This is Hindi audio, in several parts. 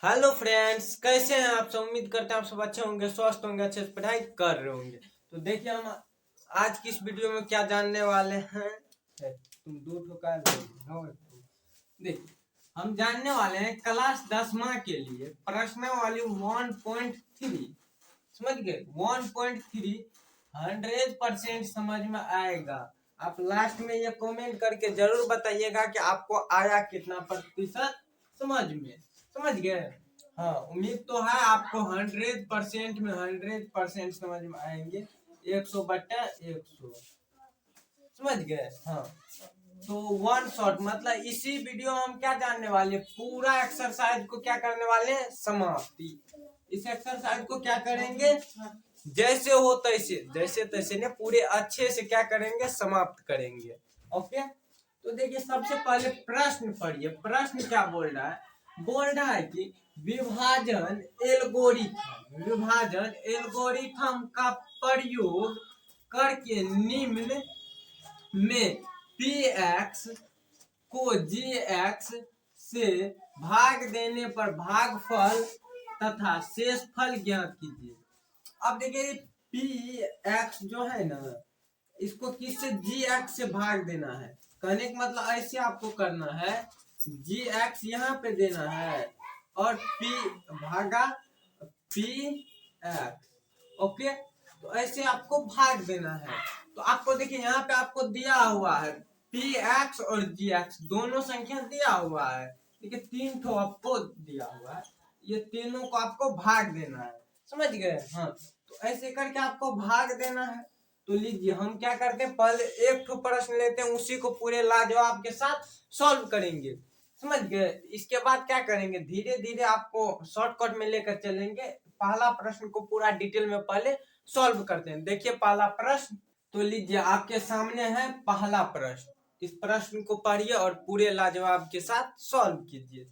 हेलो फ्रेंड्स, कैसे हैं आप सब। उम्मीद करते हैं आप सब अच्छे होंगे, स्वस्थ होंगे, अच्छे से पढ़ाई कर रहे होंगे। तो देखिए हम आज की इस वीडियो में क्या जानने वाले हैं। तुम दो ठोका देखिए हम जानने वाले हैं क्लास 10वीं के लिए प्रश्नावली 1.3। समझ गए 1.3 100% समझ में आएगा। आप लास्ट में ये कमेंट करके जरूर बताइएगा कि आपको आया कितना प्रतिशत समझ में। समझ गए। हाँ, उम्मीद तो है आपको 100% में 100% समझ में आएंगे। 100/100 समझ गए। हाँ, तो वन शॉट मतलब इसी वीडियो में हम क्या जानने वाले, पूरा एक्सरसाइज को क्या करने वाले हैं, समाप्ति। इस एक्सरसाइज को क्या करेंगे, जैसे हो तैसे, जैसे तैसे ने पूरे अच्छे से क्या करेंगे, समाप्त करेंगे। ओके, तो देखिए सबसे पहले प्रश्न पढ़िए। प्रश्न क्या बोल रहा है कि विभाजन एल्गोरिथम का प्रयोग करके निम्न में px को gx से भाग देने पर भागफल तथा शेषफल ज्ञात कीजिए। अब देखिए px जो है ना, इसको किससे gx से भाग देना है। कहने का मतलब ऐसे आपको करना है, gx यहाँ पे देना है और p भागा px। ओके, तो ऐसे आपको भाग देना है। तो आपको देखिए यहाँ पे आपको दिया हुआ है px और gx दोनों संख्या दिया हुआ है। ठीक है, 3 ठो आपको दिया हुआ है, ये तीनों को आपको भाग देना है। समझ गए। हाँ, तो ऐसे करके आपको भाग देना है। तो लीजिए हम क्या करते हैं, पहले एक ठो प्रश्न लेते हैं, उसी को पूरे लाजवाब के साथ सॉल्व करेंगे। समझ गए। इसके बाद क्या करेंगे, धीरे धीरे आपको शॉर्टकट में लेकर चलेंगे। पहला प्रश्न को पूरा डिटेल में पहले सॉल्व करते हैं। देखिए पहला प्रश्न, तो लीजिए आपके सामने है पहला प्रश्न। इस प्रश्न को पढ़िए और पूरे लाजवाब के साथ सॉल्व कीजिए।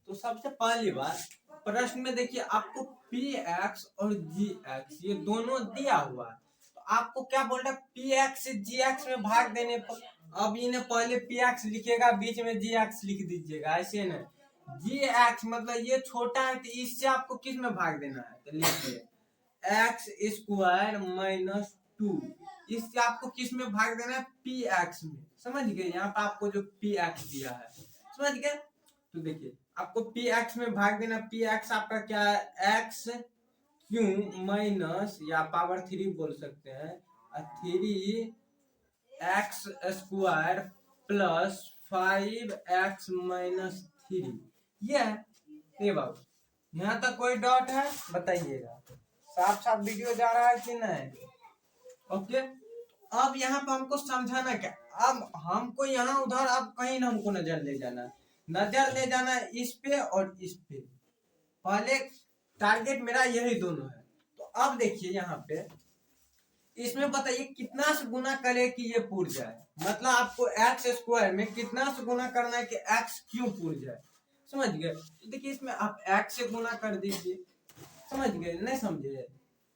तो सबसे पहली बात, प्रश्न में देखिए आपको px और gx ये दोनों दिया हुआ है। तो आपको क्या बोल रहा है, px से gx में भाग देने पर, अब इन्हें पहले px लिखिएगा, बीच में gx लिख दीजिएगा, ऐसे नहीं। gx मतलब ये छोटा है, तो इससे आपको किस में भाग देना है, तो लिखिए x² - 2। इससे आपको किस में भाग देना है, px में। समझ गए, यहाँ पे आपको जो px दिया है, समझ गए। तो देखिए आपको px में भाग देना, px आपका क्या है, x³ माइनस या पावर 3 बोल सकते हैं, 3x² प्लस 5x - 3। ये बाबू यहाँ तक कोई डाउट है बताइएगा। साफ साफ वीडियो जा रहा है कि नहीं। ओके, अब यहाँ पे हमको समझाना क्या, अब हमको यहाँ उधर अब कहीं ना हमको नजर ले जाना, इस पे और इस पे। पहले टारगेट मेरा यही दोनों है। तो अब देखिए यहाँ पे इसमें बताइए कितना से गुना करे कि ये पूर जाए। मतलब आपको x² में कितना से गुना करना है कि x³ पूर जाए। समझ गए। तो देखिए इसमें आप x से गुना कर दीजिए। समझ गए, नहीं समझे।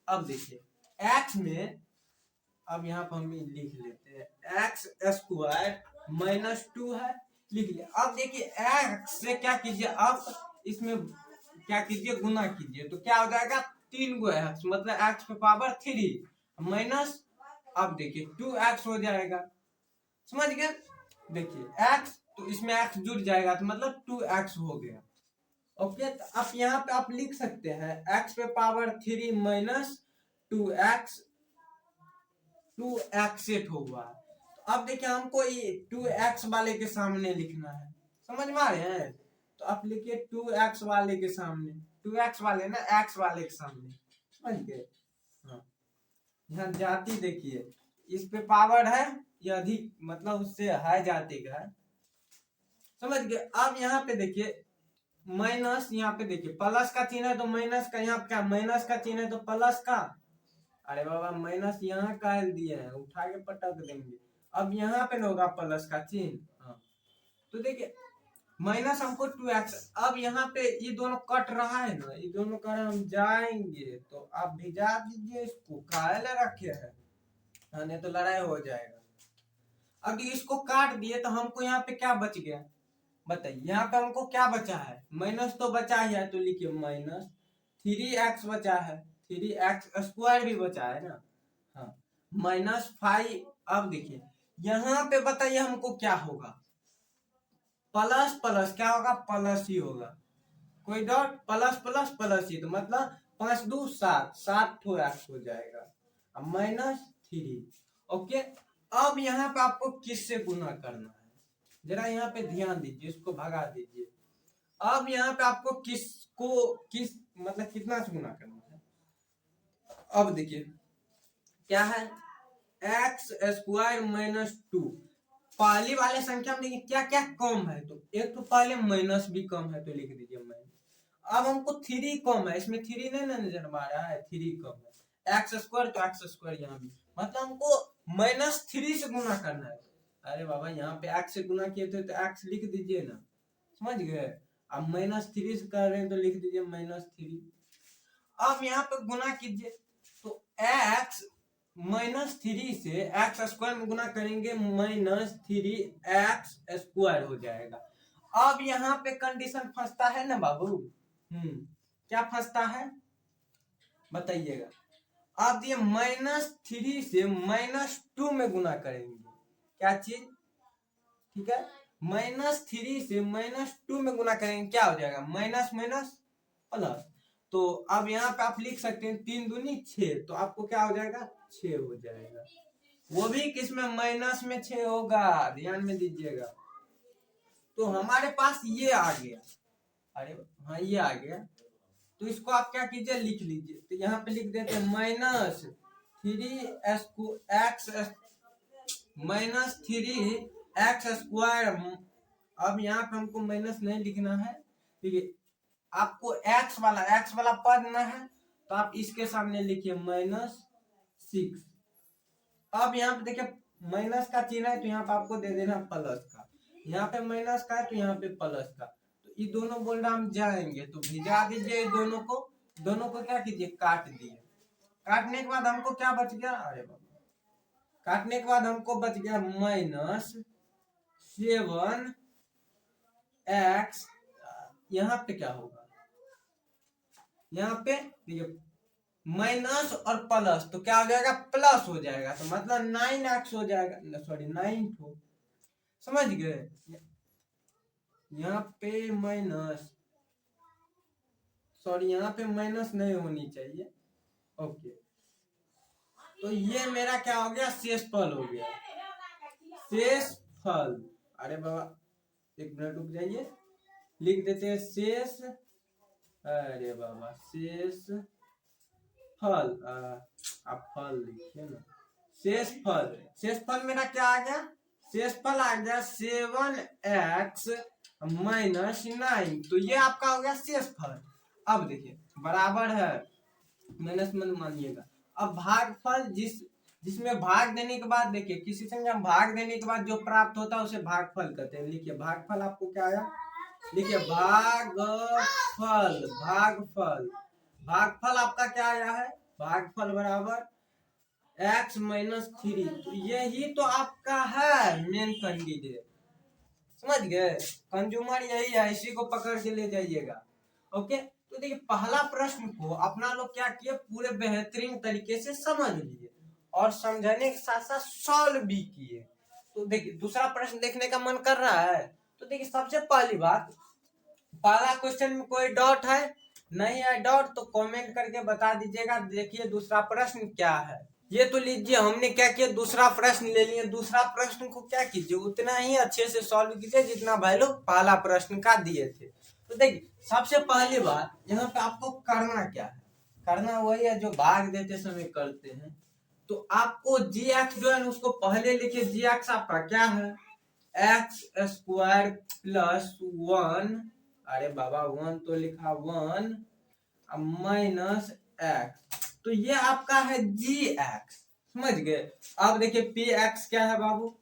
अब देखिए x में, अब यहाँ पर हम लिख लेते हैं x² - 2 है, लिख लिया। अब देखिए x से क्या कीजिए, अब इसमें क्या कीजिए, गुना कीजिए। तो क्या हो जाएगा, 3 गो x मतलब x पे पावर 3 माइनस, अब देखिए 2x हो जाएगा। समझ गए। देखिए x, तो इसमें x जुड़ जाएगा तो मतलब 2x हो गया। ओके, तो आप यहाँ पे आप लिख सकते हैं x पे power 3 minus 2x, 2x set हुआ। तो अब देखिए हमको ये 2x वाले के सामने लिखना है। समझ में आ रहे हैं। तो आप लिखिए 2x वाले के सामने, 2x वाले ना, x वाले के सामने। समझ गए। हाँ, यहाँ जाति देखिए, इस पे पावर है, ये अधिक मतलब उससे है जाति का है। समझ गए। अब यहाँ पे देखिए माइनस, यहाँ पे देखिए प्लस का चिन्ह है तो माइनस का, यहाँ क्या माइनस का चिन्ह है तो प्लस का। अरे बाबा माइनस यहाँ का दिए हैं, उठा के पटक देंगे। अब यहाँ पे ना होगा प्लस का चिन्ह। हाँ, तो देखिए माइनस हमको 2x। अब यहाँ पे ये दोनों कट रहा है ना, ये दोनों का हम जाएंगे, तो आप भिजा दीजिए इसको, काहे रखे हैं, नहीं तो लड़ाई हो जाएगा। अब इसको काट दिए तो हमको यहाँ पे क्या बच गया, बताइए यहाँ पे हमको क्या बचा है, माइनस तो बचा ही है, तो लिखिए माइनस 3x बचा है, 3x² भी बचा है ना, हाँ, -5। अब देखिए यहाँ पे बताइए हमको क्या होगा, प्लस प्लस क्या होगा, प्लस ही होगा, कोई डॉट, प्लस प्लस प्लस ही, तो मतलब 5 2 7, 7 ठो एक्स हो जाएगा, अब -3। ओके, अब यहाँ पे आपको किससे गुना करना है, जरा यहाँ पे ध्यान दीजिए, इसको भगा दीजिए। अब यहाँ पे आपको किस मतलब कितना से गुना करना है, अब देखिए क्या है, x² - 2। पहली वाले संख्या में देखिए क्या क्या कम है, तो एक तो पहले माइनस भी कम है, तो लिख दीजिए माइनस। अब हमको 3 कम है, इसमें 3 नहीं ना नजर आ रहा है, 3 कम है, x² तो x² यहाँ भी, मतलब हमको -3 से गुना करना है। अरे बाबा यहाँ पे x से गुना किए थे तो x लिख दीजिए ना, समझ गए। अब -3 से कर रहे हैं तो लिख दीजिए -3। अब यहाँ पे गुना कीजिए, तो x -3 से x² में गुना करेंगे, -3x² हो जाएगा। अब यहाँ पे कंडीशन फंसता है ना बाबू, क्या फंसता है बताइएगा। अब ये -3 से -2 में गुना करेंगे, क्या चीज, ठीक है, -3 से -2 में गुना करेंगे, क्या हो जाएगा, माइनस माइनस प्लस। तो अब यहाँ पे आप लिख सकते हैं 3 दूनी 6, तो आपको क्या हो जाएगा, 6 हो जाएगा, वो भी किसमें, माइनस में 6 होगा, ध्यान में दीजिएगा। तो हमारे पास ये आ गया, अरे हाँ ये आ गया, तो इसको आप क्या कीजिए, लिख लीजिए, तो यहाँ पे लिख देते हैं -3x²। अब यहाँ पे हमको माइनस नहीं लिखना है, ठीक है, आपको x वाला पद ना है, तो आप इसके सामने लिखिए -6। अब यहाँ पे देखिए माइनस का चिन्ह है, तो यहाँ पे आपको दे देना प्लस का, यहाँ पे माइनस का है तो यहाँ पे प्लस का, तो ये दोनों बोल रहा हम जाएंगे, तो भिजा दीजिए दोनों को क्या कीजिए, काट दिए। काटने के बाद हमको क्या बच गया, अरे बाबा, काटने के बाद हमको बच गया -7x। यहाँ पे क्या होगा, यहाँ पे देखिए माइनस और प्लस, तो क्या हो जाएगा, प्लस हो जाएगा, तो मतलब 9x हो जाएगा, सॉरी 9 हो, समझ गए। यहाँ पे माइनस, सॉरी यहाँ पे माइनस नहीं होनी चाहिए, ओके, तो ये मेरा क्या हो गया, शेषफल हो गया, शेषफल। अरे बाबा एक मिनट रुक जाइए, लिख देते हैं शेष, अरे बाबा शेष फल, आप फल लिखिए ना, शेषफल। शेषफल मेरा क्या आ गया, शेषफल आ गया 7x - 9, तो ये आपका हो गया शेषफल। अब देखिए बराबर है, माइनस मत मानिएगा। अब भागफल, जिसमें भाग देने के बाद, देखिए किसी संख्या में भाग देने के बाद जो प्राप्त होता है उसे भागफल कहते हैं। लिखिए भागफल आपको क्या आया, लिखिए भागफल, भागफल, भागफल आपका क्या आया है, भागफल बराबर x - 3। तो यही तो आपका है मेन कैंडिडेट, समझ गए, कंज्यूमर यही है, इसी को पकड़ के ले जाइएगा। ओके, तो देखिए पहला प्रश्न को अपना लोग क्या किए, पूरे बेहतरीन तरीके से समझ लिए और समझने के साथ साथ सॉल्व भी किए। तो देखिए दूसरा प्रश्न देखने का मन कर रहा है, तो देखिए सबसे पहली बात, पहला क्वेश्चन में कोई डाउट है, नहीं है डाउट तो कमेंट करके बता दीजिएगा। देखिए दूसरा प्रश्न क्या है, ये तो लीजिए हमने क्या किया, दूसरा प्रश्न ले लिए। दूसरा प्रश्न को क्या कीजिए, उतना ही अच्छे से सॉल्व कीजिए जितना भाई लोग पहला प्रश्न का दिए थे। तो देखिए सबसे पहली बात यहाँ पे आपको करना क्या है, करना वही है जो भाग देते समय करते हैं। तो आपको gx जो है उसको पहले लिखिए, gx आपका क्या है, x² + 1, अरे बाबा 1 तो लिखा 1 - x, तो ये आपका है gx, समझ गए। अब देखिए px क्या है बाबू,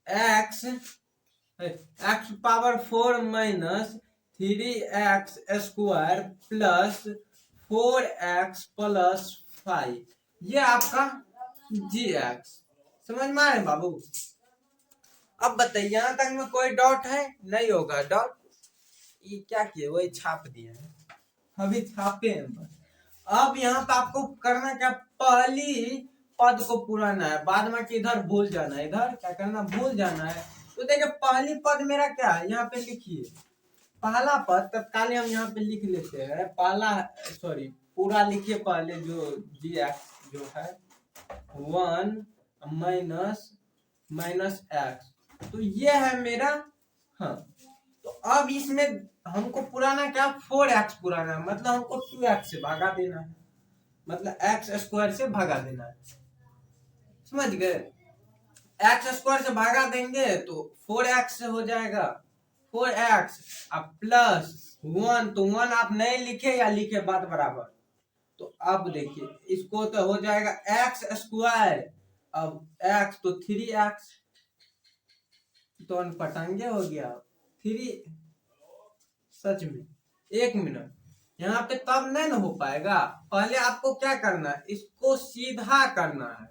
x x⁴ - 3x² + 4x + 5, ये आपका gx, समझ में आए बाबू। अब बताइए यहाँ तक में कोई डॉट है? नहीं होगा डॉट। ये क्या किए, वही छाप दिए हैं, अभी छापे हैं बस। अब यहाँ पे आपको करना क्या, पहली पद को पुराना है, बाद में इधर भूल जाना है, इधर क्या करना, भूल जाना है। तो देखिए पहली पद मेरा क्या है, यहाँ पे लिखिए पहला पद तत्काल हम यहाँ पे लिख लेते हैं, पहला सॉरी पूरा लिखिए पहले, जो जी एक्स जो है 1 माइनस माइनस एक्स, तो ये है मेरा। हाँ, तो अब इसमें हमको पुराना क्या, 4x पुराना है, मतलब हमको 2x से भागा देना है, मतलब एक्स स्क्वायर से भागा देना है, समझ गए। एक्स स्क्वायर से भागा देंगे तो 4x हो जाएगा, 4x अब प्लस 1, तो 1 आप नहीं लिखे या लिखे बात बराबर। तो अब देखिए इसको तो हो जाएगा एक्स स्क्वायर, अब x तो 3x, तो अनपटांगे हो गया 3। सच में 1 मिनट, यहाँ पे तब नहीं ना हो पाएगा। पहले आपको क्या करना है, इसको सीधा करना है,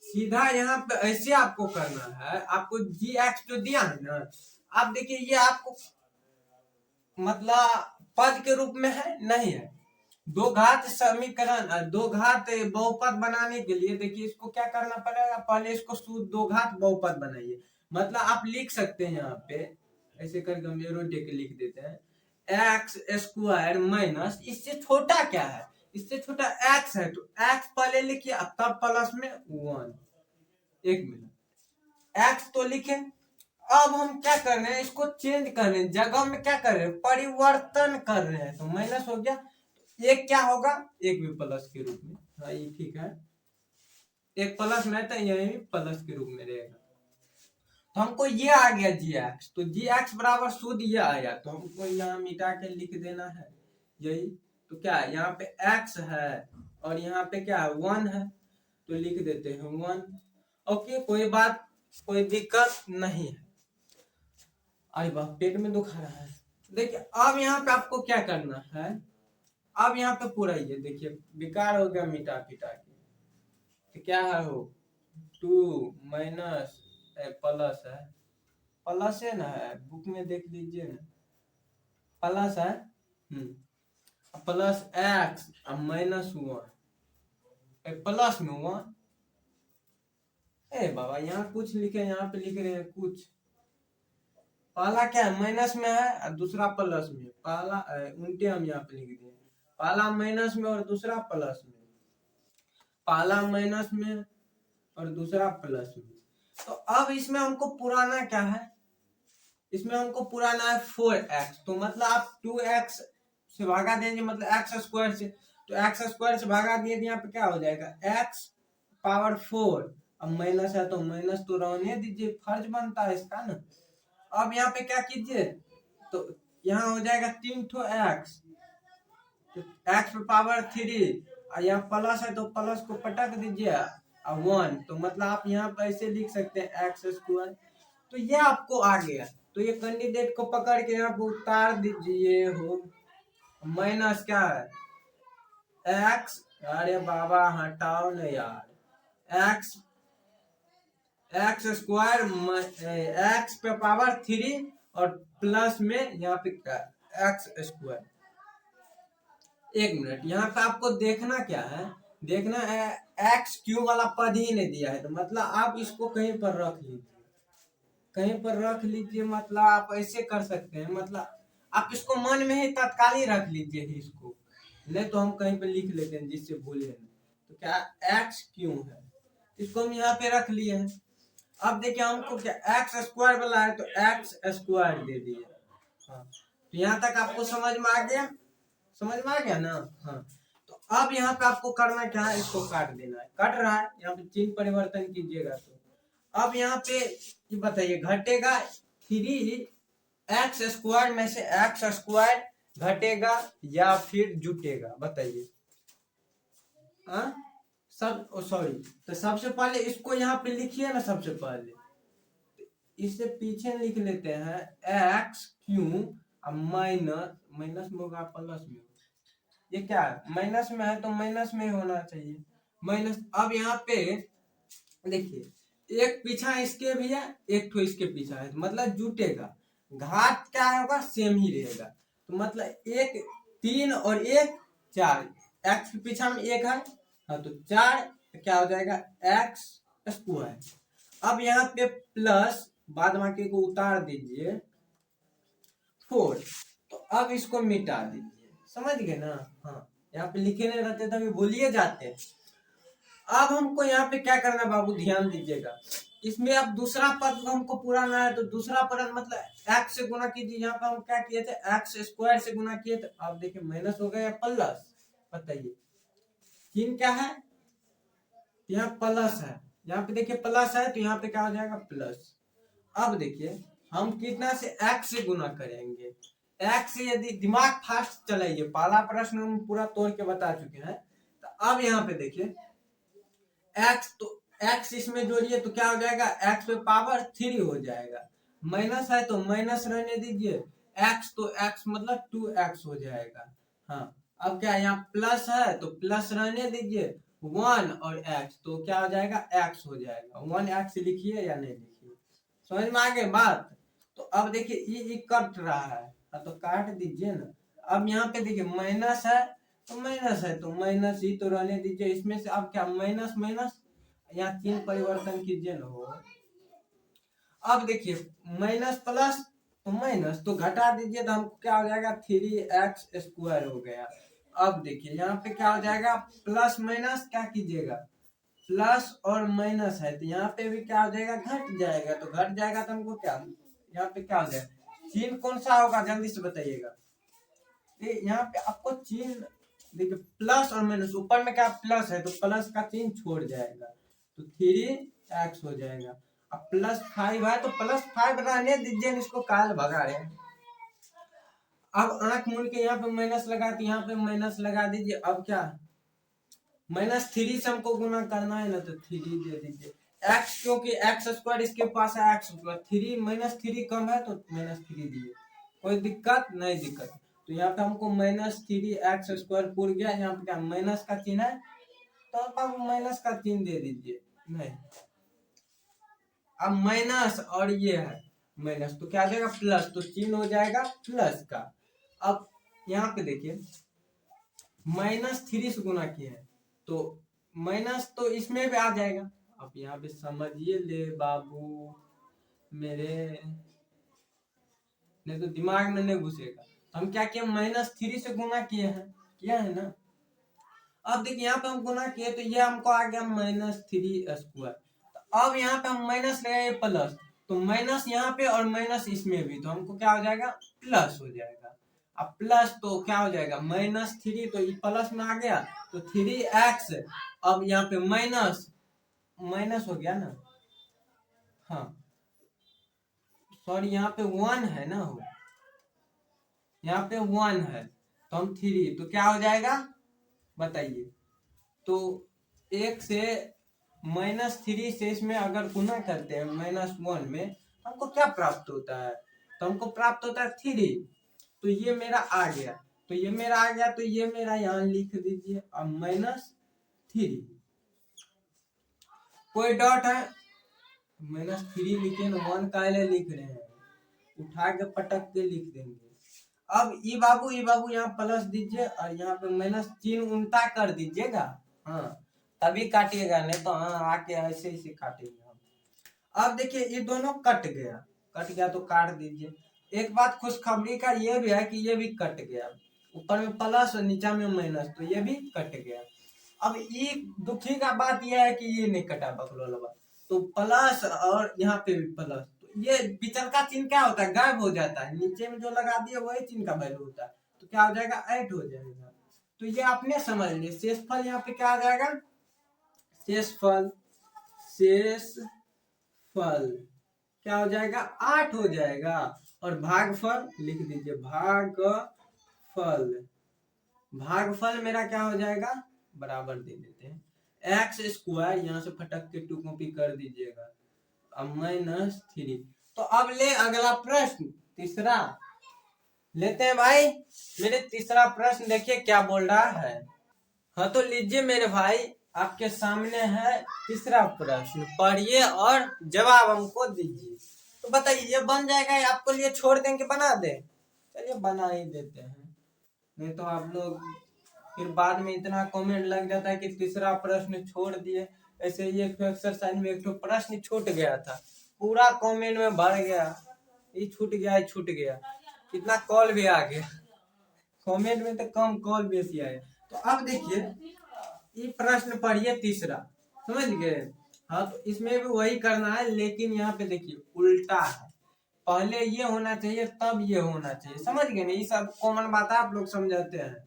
सीधा यहाँ पे ऐसे आपको करना है। आपको जी एक्स जो दिया है ना, आप देखिए ये आपको मतलब पद के रूप में है नहीं है। दो घात समीकरण, दो घात बहुपद बनाने के लिए देखिए इसको क्या करना पड़ेगा, पहले इसको शुद्ध दो घात बहुपद बनाइए। मतलब आप लिख सकते हैं यहाँ पे ऐसे करके, हम एरो टेक लिख देते हैं, एक्स स्क्वायर माइनस, इससे छोटा क्या है, इससे छोटा एक्स है, तो एक्स पहले लिखिए तब प्लस में 1। 1 मिनट एक्स तो लिखे। अब हम क्या कर रहे हैं, इसको चेंज कर रहे हैं, जगह में क्या कर रहे हैं, परिवर्तन कर रहे हैं, तो माइनस हो गया, एक क्या होगा, एक भी प्लस के रूप में। हाँ ये ठीक है, एक प्लस में था, यही भी प्लस के रूप में रहेगा। तो हमको ये आ गया जी एक्स, तो जी एक्स बराबर शुद्ध ये आया, तो हमको यहाँ मिटा के लिख देना है यही। तो क्या यहाँ पे एक्स है और यहाँ पे क्या है 1 है, तो लिख देते हैं 1। ओके, कोई बात, कोई दिक्कत नहीं है। अरे वाह पेट में दुखा रहा है। देखिए अब यहाँ पे आपको क्या करना है, अब यहाँ पे पूरा ये देखिए बेकार हो गया मिटा पिटा के, तो क्या है हो 2 माइनस प्लस है, प्लस है ना, है बुक में देख लीजिए ना, प्लस है प्लस एक्स माइनस 1 प्लस में 1। ए बाबा यहाँ कुछ लिखे, यहाँ पे लिख रहे हैं कुछ, पहला क्या है माइनस में है और दूसरा प्लस में, पहला उल्टे हम यहाँ पे लिख दिए, पहला माइनस में और दूसरा प्लस में, पहला माइनस में और दूसरा प्लस में। तो अब इसमें हमको पुराना क्या है, इसमें हमको पुराना है 4x, तो मतलब आप 2x से भागा देंगे, मतलब एक्स स्क्वायर से, तो एक्स स्क्वायर से भागा दिए तो यहाँ पे क्या हो जाएगा x पावर 4। अब माइनस है तो माइनस तो रहने दीजिए, फर्ज बनता है इसका ना। अब यहाँ पे क्या कीजिए, तो यहाँ हो जाएगा 3 ठो x, तो x पे पावर 3, और यहाँ प्लस है तो प्लस को पटक दीजिए और 1, तो मतलब आप यहाँ पे ऐसे लिख सकते हैं एक्स स्क्वायर। तो ये आपको आ गया, तो ये कैंडिडेट को पकड़ के यहाँ पे उतार दीजिए हो, माइनस क्या है एक्स, अरे बाबा हटाओ ना यार, एक्स एक्स स्क्वायर एक्स पे पावर 3 और प्लस में यहाँ पे एक्स स्क्वायर। 1 मिनट, यहाँ पे आपको देखना क्या है, देखना है एक्स क्यूब वाला पद ही नहीं दिया है, तो मतलब आप इसको कहीं पर रख लीजिए, कहीं पर रख लीजिए, मतलब आप ऐसे कर सकते हैं, मतलब आप इसको मन में ही तत्काल ही रख लीजिए इसको, नहीं तो हम कहीं पे लिख लेते हैं जिससे भूले नहीं। तो क्या एक्स क्यों है, इसको हम यहाँ पे रख लिए हैं। अब देखिए हमको क्या एक्स स्क्वायर वाला है, तो एक्स स्क्वायर दे दिए। हाँ, तो यहाँ तक आपको समझ में आ गया, समझ में आ गया ना। हाँ, तो अब यहाँ पे आपको करना क्या है, इसको काट देना है, कट रहा है, यहाँ पे चिन्ह परिवर्तन कीजिएगा। तो अब यहाँ पे ये बताइए घटेगा 3x स्क्वायर में से एक्स स्क्वायर घटेगा या फिर जुटेगा, बताइए। हाँ सब सॉरी, तो सबसे पहले इसको यहाँ पे लिखिए ना, सबसे पहले इससे पीछे लिख लेते हैं एक्स क्यूब माइनस, माइनस में होगा प्लस में, ये क्या है माइनस में है तो माइनस में होना चाहिए माइनस। अब यहाँ पे देखिए एक पीछा इसके भी है, एक ठो इसके पीछा है, मतलब जुटेगा, घात क्या होगा, सेम ही रहेगा। तो मतलब एक 3 और एक 4, एक्स के पीछा में एक है, हाँ तो 4, तो क्या हो जाएगा एक्स स्क्वायर। अब यहाँ पे प्लस बाद बाकी को उतार दीजिए 4, तो अब इसको मिटा दीजिए, समझ गए ना। हाँ यहाँ पे लिखे नहीं रहते तभी भूलिए जाते। अब हमको यहाँ पे क्या करना है बाबू, ध्यान दीजिएगा, इसमें अब दूसरा पद हमको पूरा ना है, तो दूसरा पद मतलब एक्स से गुना कीजिए। यहाँ पे हम क्या किए थे, एक्स स्क्वायर से गुना किए थे, अब देखिए माइनस हो गया प्लस, बताइए चिन्ह क्या है, यहाँ प्लस है, यहाँ पे देखिए प्लस है, तो यहाँ पे क्या हो जाएगा प्लस। अब देखिए हम कितना से एक्स से गुना करेंगे, एक्स से यदि दिमाग फास्ट चलाइए, पहला प्रश्न हम पूरा तोड़ के बता चुके हैं। तो अब यहाँ पे देखिए एक्स, तो एक्स इसमें जोड़िए तो क्या हो जाएगा, एक्स पे पावर 3 हो जाएगा, माइनस है तो माइनस रहने दीजिए, एक्स तो एक्स मतलब 2x हो जाएगा। हाँ अब क्या यहाँ प्लस है तो प्लस रहने दीजिए, 1 और x तो क्या हो जाएगा x हो जाएगा, 1x लिखिए या नहीं लिखिए, समझ में आ गए बात। तो अब देखिए ये कट रहा है, तो काट दीजिए ना। अब यहाँ पे देखिए माइनस है तो माइनस है तो माइनस ही तो रहने दीजिए, इसमें से अब क्या माइनस माइनस, यहाँ चिन्ह परिवर्तन कीजिए ना हो। अब देखिए माइनस प्लस तो माइनस तो घटा दीजिए, तो हमको क्या हो जाएगा 3x स्क्वायर हो गया। अब देखिए यहाँ पे क्या हो जाएगा, प्लस माइनस क्या कीजिएगा, प्लस और माइनस है तो यहाँ पे भी क्या हो जाएगा घट जाएगा, तो घट जाएगा तो हमको क्या यहाँ पे क्या हो जाएगा, चिन्ह कौन सा होगा जल्दी से बताइएगा। यहाँ पे आपको चिन्ह देखिए प्लस और माइनस, ऊपर में क्या प्लस है तो प्लस का चिन्ह छोड़ जाएगा, तो 3x हो जाएगा। अब +5 है तो +5 रहने दीजिए, इसको काल भगा रहे हैं। अब आंख मूंद के यहाँ पे माइनस लगा के यहाँ पे माइनस लगा दीजिए, अब क्या -3 से हमको गुना करना है ना, तो 3 दे दीजिए x, क्योंकि एक्स स्क्वायर इसके पास है एक्स स्क्वायर, 3 -3 कम है तो -3 दिए, कोई दिक्कत नहीं दिक्कत। तो यहाँ पे हमको -3x स्क्वायर पूर गया, यहाँ पे क्या माइनस का चिन्ह है तो अब माइनस का चिन्ह दे दीजिए, नहीं अब माइनस और ये है माइनस तो क्या आ जाएगा प्लस, तो चिन्ह हो जाएगा प्लस का। अब यहाँ पे देखिए -3 से गुना किया है तो माइनस तो इसमें भी आ जाएगा। अब यहाँ पे समझिए ले बाबू मेरे, नहीं तो दिमाग में नहीं घुसेगा। हम क्या किए -3 से गुना किए हैं, किया है ना। अब देखिए यहाँ पे हम गुना किए तो ये हमको आ गया -3 स्क्वायर, तो अब यहाँ पे हम माइनस लगाए प्लस, तो माइनस यहाँ पे और माइनस इसमें भी, तो हमको क्या हो जाएगा प्लस हो जाएगा। अब प्लस तो क्या हो जाएगा -3, तो ये प्लस में आ गया तो 3x, अब यहाँ पे माइनस माइनस हो गया ना, हाँ सॉरी यहाँ पे 1 है ना, हो यहाँ पे 1 है तो हम 3, तो क्या हो जाएगा बताइए। तो 1 से -3 से इसमें अगर गुना करते हैं -1 में, हमको क्या प्राप्त होता है, तो हमको प्राप्त होता है 3, तो ये मेरा आ गया, तो ये मेरा आ गया, तो ये मेरा यहाँ लिख दीजिए। अब -3 कोई डॉट है, -3 लिखे ना, 1 काहे लिख रहे हैं, उठा के पटक के लिख देंगे। अब ये बाबू यहाँ प्लस दीजिए और यहाँ पे माइनस, चिन्ह उल्टा कर दीजिएगा, हाँ तभी काटिएगा, नहीं तो हाँ आके ऐसे ऐसे काटेंगे हम। अब देखिए ये दोनों कट गया तो काट दीजिए। एक बात खुशखबरी का ये भी है कि ये भी कट गया, ऊपर में प्लस और नीचा में माइनस, तो ये भी कट गया। अब ये दुखी का बात यह है कि ये नहीं कटा बकलोलवा, तो प्लस और यहाँ पे भी प्लस, तो ये पिछल का चिन्ह क्या होता है गायब हो जाता है, नीचे में जो लगा दिए वही चिन्ह का वैल्यू होता है, तो क्या हो जाएगा 8 हो जाएगा। तो ये आपने समझ लिया, शेषफल यहाँ पे क्या आ जाएगा, शेषफल क्या हो जाएगा 8 हो जाएगा, और भागफल लिख दीजिए, भागफल मेरा क्या हो जाएगा बराबर दे देते हैं एक्स स्क्वायर, यहाँ से फटक के 2 कॉपी कर दीजिएगा, अब -3। तो अब ले अगला प्रश्न तीसरा लेते हैं भाई। मेरे तीसरा प्रश्न देखिए क्या बोल रहा है, हाँ तो लीजिए मेरे भाई, आपके सामने है तीसरा प्रश्न, पढ़िए और जवाब हमको दीजिए। तो बताइए ये बन जाएगा या आपको लिए छोड़ देंगे बना दे? चलिए बना ही देते हैं, नहीं तो आप लोग फिर बाद में इतना कमेंट लग जाता है कि तीसरा प्रश्न छोड़ दिए। ऐसे ही एक एक्सरसाइज में एक तो प्रश्न छूट गया था, पूरा कमेंट में भर गया, ये छूट गया, ये छूट गया, कितना कॉल भी आ गया, कमेंट में तो कम कॉल बेसी आया। तो अब देखिए ये प्रश्न पढ़िए तीसरा, समझ गए? हाँ तो इसमें भी वही करना है, लेकिन यहाँ पे देखिए उल्टा है, पहले ये होना चाहिए तब ये होना चाहिए, समझ गए ना? ये सब कॉमन बात है, आप लोग समझाते हैं।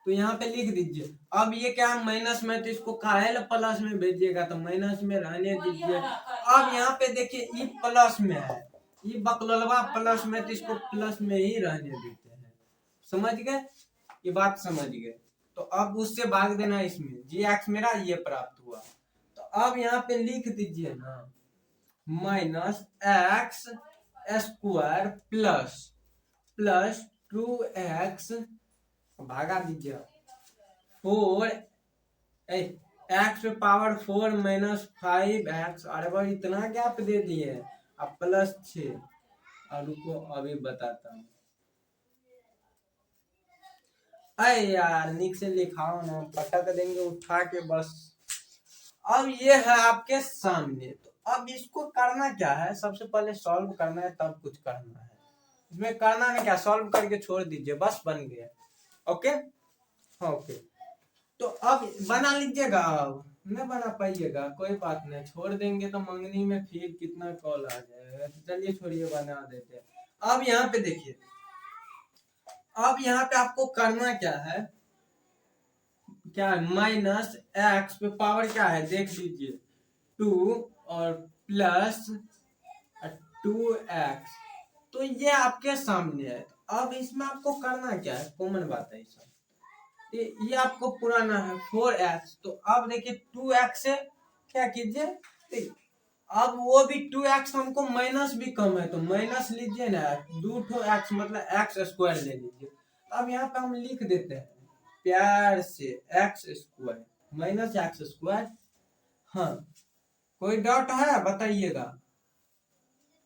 तो यहाँ पे लिख दीजिए, अब ये क्या माइनस में, तो इसको काहे प्लस में भेजिएगा, तो माइनस में रहने दीजिए। अब यहाँ पे देखिए ई प्लस में है, ये बकलवा प्लस में, तो इसको प्लस में ही रहने देते हैं, समझ गए? ये बात समझ गए? तो अब उससे भाग देना, इसमें जी एक्स मेरा ये प्राप्त हुआ। तो अब यहाँ पे लिख दीजिए ना minus x square plus 2x, भागा दीजिए 4 एक्स पावर 4 माइनस 5x। अरे भाई इतना गैप दे दिए, अब प्लस 6, और रुको अभी बताता हूँ। अरे यार निक से लिखाओ ना, पटक देंगे उठा के बस। अब ये है आपके सामने, तो अब इसको करना क्या है, सबसे पहले सॉल्व करना है तब कुछ करना है। इसमें करना है क्या, सॉल्व करके छोड़ दीजिए, बस बन गया। ओके ओके, तो अब बना लीजिएगा। अब नहीं बना पाइएगा कोई बात नहीं, छोड़ देंगे तो मंगनी में फिर कितना कॉल आ जाएगा, तो चलिए छोड़िए बना देते हैं। अब यहाँ पे देखिए, अब यहाँ पे आपको करना क्या है, क्या है, माइनस एक्स पे पावर क्या है देख लीजिए 2 और प्लस 2x, तो ये आपके सामने है। अब इसमें आपको करना क्या है, कॉमन बात है सब, ये आपको पुराना है 4x, तो अब देखिए 2x से क्या कीजिए, अब वो भी 2x, हमको माइनस भी कम है तो माइनस लीजिए ना, 2x मतलब एक्स स्क्वायर ले लीजिए। अब यहाँ पे हम लिख देते हैं प्यार से x square minus x square. हाँ कोई डाउट है बताइएगा?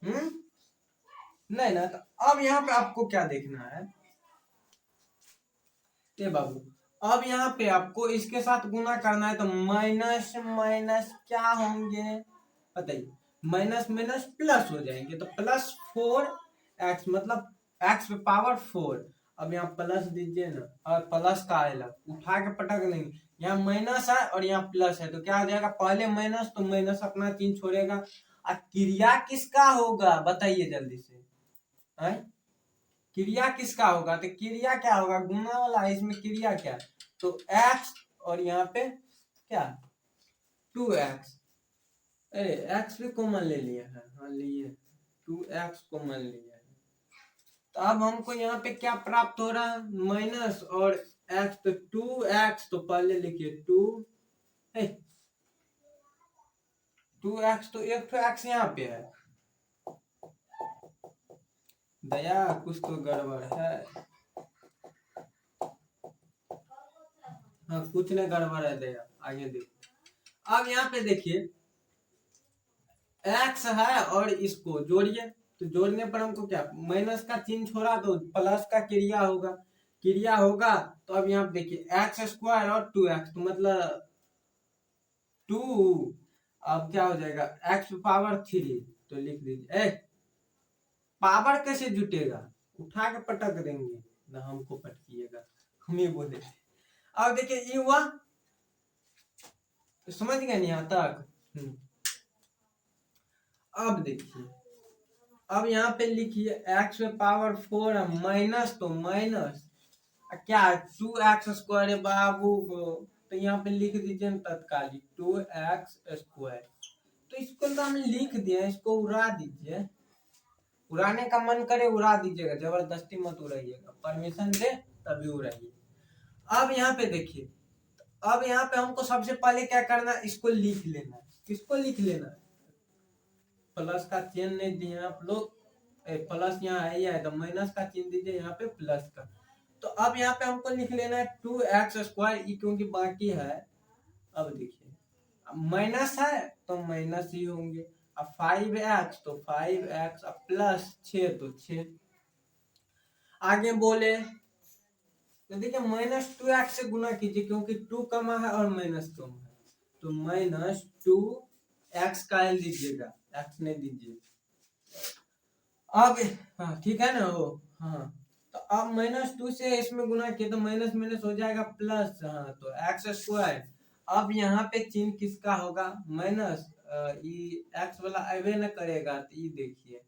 नहीं ना, तो अब यहाँ पे आपको क्या देखना है ये बाबू, अब यहाँ पे आपको इसके साथ गुना करना है, तो माइनस माइनस क्या होंगे बताइए, माइनस माइनस प्लस हो जाएंगे, तो प्लस 4x मतलब x पे पावर 4। अब यहाँ प्लस दीजिए ना, और प्लस का आएगा उठा के पटक नहीं, यहाँ माइनस है और यहाँ प्लस है, तो क्या हो जाएगा, पहले माइनस तो माइनस अपना चिन्ह छोड़ेगा, और क्रिया किसका होगा बताइए जल्दी से, है? क्रिया किसका होगा, तो क्रिया क्या होगा, गुना वाला है, इसमें क्रिया क्या, तो x और यहाँ पे क्या 2x, अरे x भी कॉमन ले लिया है, हाँ लिए 2x कॉमन लिया है। तो अब हमको यहाँ पे क्या प्राप्त हो रहा है, माइनस और x, तो 2x, तो पहले लिखिए 2x, तो एक तो x यहाँ पे है, दया कुछ तो गड़बड़ है, हाँ कुछ नहीं गड़बड़ है दया, आगे देखो। अब यहाँ पे देखिए x है और इसको जोड़िए, तो जोड़ने पर हमको क्या, माइनस का चिन्ह छोड़ा तो प्लस का क्रिया होगा, तो अब यहाँ पे देखिए एक्स स्क्वायर और 2x, तो मतलब 2, अब क्या हो जाएगा x पावर 3, तो लिख दीजिए पावर कैसे जुटेगा, उठा के पटक देंगे ना, हमको पटकिएगा, हम ही बोले। अब देखिए ये हुआ, तो समझ गए नहीं यहाँ तक? अब देखिए, अब यहाँ पे लिखिए x पे पावर 4 माइनस, तो माइनस क्या 2x स्क्वायर है बाबू, तो यहाँ पे लिख दीजिए तत्कालिक 2x स्क्वायर, तो इसको तो हम लिख दिए, इसको उड़ा दीजिए, उड़ाने का मन करे उड़ा दीजिएगा, जबरदस्ती मत उड़ाइएगा, परमिशन दे तभी उड़ाइए। अब यहाँ पे देखिए, अब यहाँ पे हमको सबसे पहले क्या करना है, इसको लिख लेना है, किसको लिख लेना है, प्लस का चिन्ह नहीं दिए आप लोग, प्लस यहाँ है ही है, तो माइनस का चिन्ह दीजिए यहाँ पे प्लस का। तो अब यहाँ पे हमको लिख लेना है 2x स्क्वायर, क्योंकि बाकी है अब देखिए माइनस है तो माइनस ही होंगे। अब 5x तो 5x, अब प्लस 6 तो 6। आगे बोले तो देखिए -2x से गुना कीजिए क्योंकि 2 कमा है और माइनस कम है, तो -2x का एल दीजिएगा, x नहीं दीजिए। अब हाँ ठीक है ना वो, हाँ तो अब -2 से इसमें गुना किया तो माइनस माइनस हो जाएगा प्लस, हाँ तो x²। अब यहाँ पे चिन्ह किसका होगा, माइनस, एक्स वाला अबे न करेगा तो ये देखिए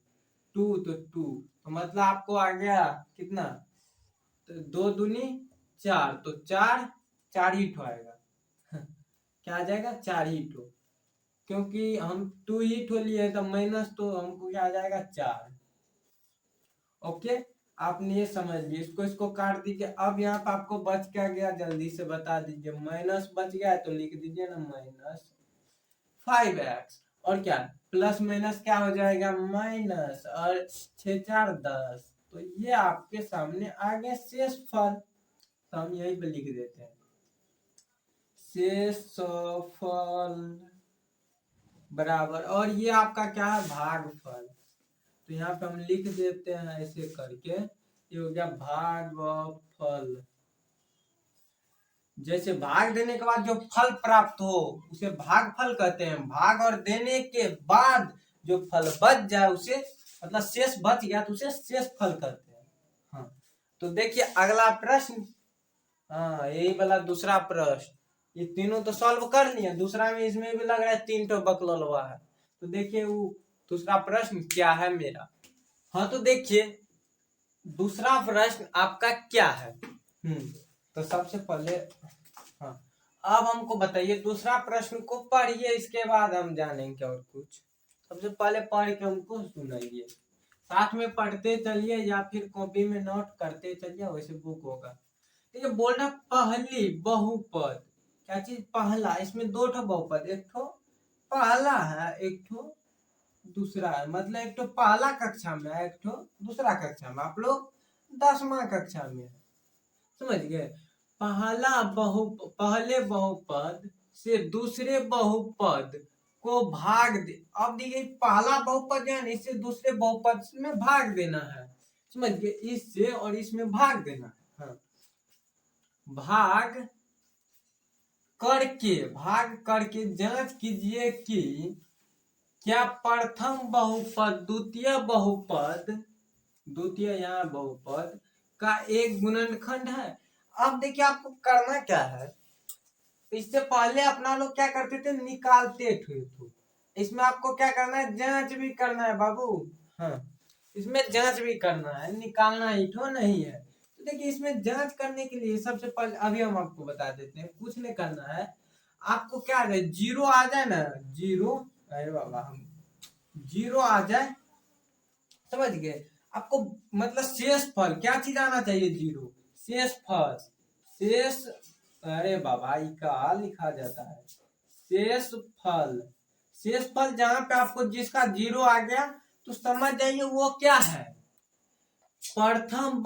2 तो 2, तो मतलब आपको आ गया कितना, तो 2 दूनी 4, तो 4 4 ही ठो आएगा। क्या आ जाएगा, 4 ही ठो, क्योंकि हम 2 ही ठो लिए तो माइनस, तो हमको क्या आ जाएगा 4। ओके, आपने ये समझ लिया, इसको काट दीजिए। अब यहाँ पे आपको बच क्या गया जल्दी से बता दीजिए, माइनस बच गया है तो लिख दीजिए ना -5x, और क्या प्लस माइनस क्या हो जाएगा माइनस, और 6 4 10, तो ये आपके सामने आ गया शेषफल, तो हम यही पे लिख देते हैं शेषफल बराबर, और ये आपका क्या है भागफल, तो यहाँ पे हम लिख देते हैं ऐसे करके, ये हो गया भागफल। जैसे भाग देने के बाद जो फल प्राप्त हो उसे भागफल कहते हैं, भाग और देने के बाद जो फल बच जाए उसे, मतलब शेष बच गया तो उसे शेष फल कहते हैं। हाँ तो देखिए अगला प्रश्न, हाँ यही वाला दूसरा प्रश्न, ये तीनों तो सॉल्व कर लिए, दूसरा में इसमें भी लग रहा है 3 तो बकलवा है, तो देखिए वो दूसरा प्रश्न क्या है मेरा। हाँ तो देखिए दूसरा प्रश्न आपका क्या है, तो सबसे पहले, हाँ अब हमको बताइए दूसरा प्रश्न को पढ़िए, इसके बाद हम जानेंगे और कुछ। सबसे पहले पढ़ के हमको सुनाइए, साथ में पढ़ते चलिए या फिर कॉपी में नोट करते चलिए, वैसे बुक होगा। ठीक है, बोल रहा पहली बहुपद, क्या चीज पहला, इसमें 2 ठो बहुपद, एक ठो पहला है एक ठो दूसरा है, मतलब एक ठो पहला कक्षा में है एक ठो दूसरा कक्षा में, आप लोग 10वां कक्षा में है, समझ गए। पहले बहुपद से दूसरे बहुपद को भाग दे, अब देखिए पहला बहुपद है इससे दूसरे बहुपद में भाग देना है, समझ गए, इससे और इसमें भाग देना है। हाँ भाग करके जांच कीजिए कि क्या प्रथम बहुपद द्वितीय यहाँ बहुपद का एक गुणनखंड है। अब देखिए आपको करना क्या है, इससे पहले अपना लोग क्या करते थे निकालते थे, इसमें आपको क्या करना है जांच भी करना है बाबू, हाँ इसमें जांच भी करना है, निकालना ही ठो नहीं है। तो देखिए इसमें जांच करने के लिए सबसे पहले अभी हम आपको बता देते हैं, कुछ नहीं करना है, आपको क्या है जीरो आ जाए ना, जीरो, अरे बाबा हम जीरो आ जाए, समझ गए, आपको मतलब शेष फल क्या चीज आना चाहिए, जीरो, शेष फल, शेष, अरे बाबा का लिखा जाता है शेष फल, शेष फल जहां पे आपको जिसका जीरो आ गया तो समझ जाइए वो क्या है, प्रथम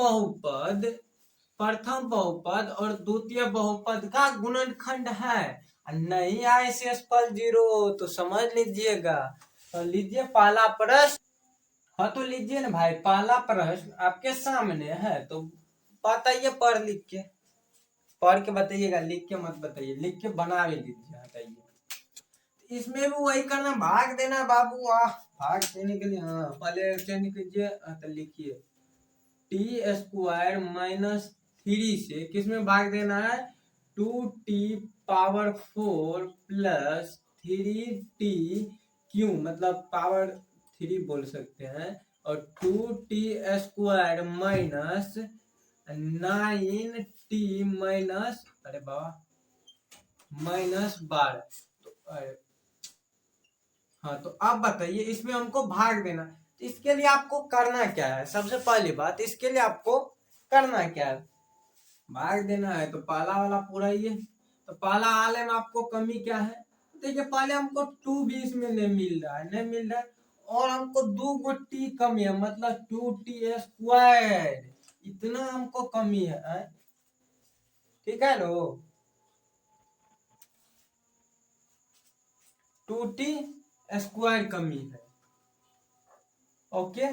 बहुपद और द्वितीय बहुपद का गुणनखंड है, नहीं आए शेषफल जीरो तो समझ लीजिएगा। तो लीजिए पहला प्रश्न, हाँ तो लीजिए ना भाई पहला प्रश्न आपके सामने है, तो बताइए पढ़ के बताइएगा, लिख के मत बताइए, लिख के बना भी लीजिए, हटाइए। इसमें भी वही करना, भाग देना बाबू, भाग देने के लिए, हाँ पहले चेंज कीजिए, तो लिखिए t² - 3 से किस में भाग देना है, 2t⁴ प्लस 3t³ मतलब पावर 3 बोल सकते हैं, और 2t² माइनस 9t माइनस, अरे बाबा -12, तो हाँ तो अब बताइए इसमें हमको भाग देना, तो इसके लिए आपको करना क्या है, सबसे पहली बात इसके लिए आपको करना क्या है, भाग देना है, तो पहला वाला पूरा ही है, तो पहला वाले में आपको कमी क्या है, देखिए पहले हमको 2 भी इसमें नहीं मिल रहा है, और हमको 2 गो टी कमी है, मतलब 2t², इतना हमको कमी है, ठीक है नो। 2t² कमी है। ओके,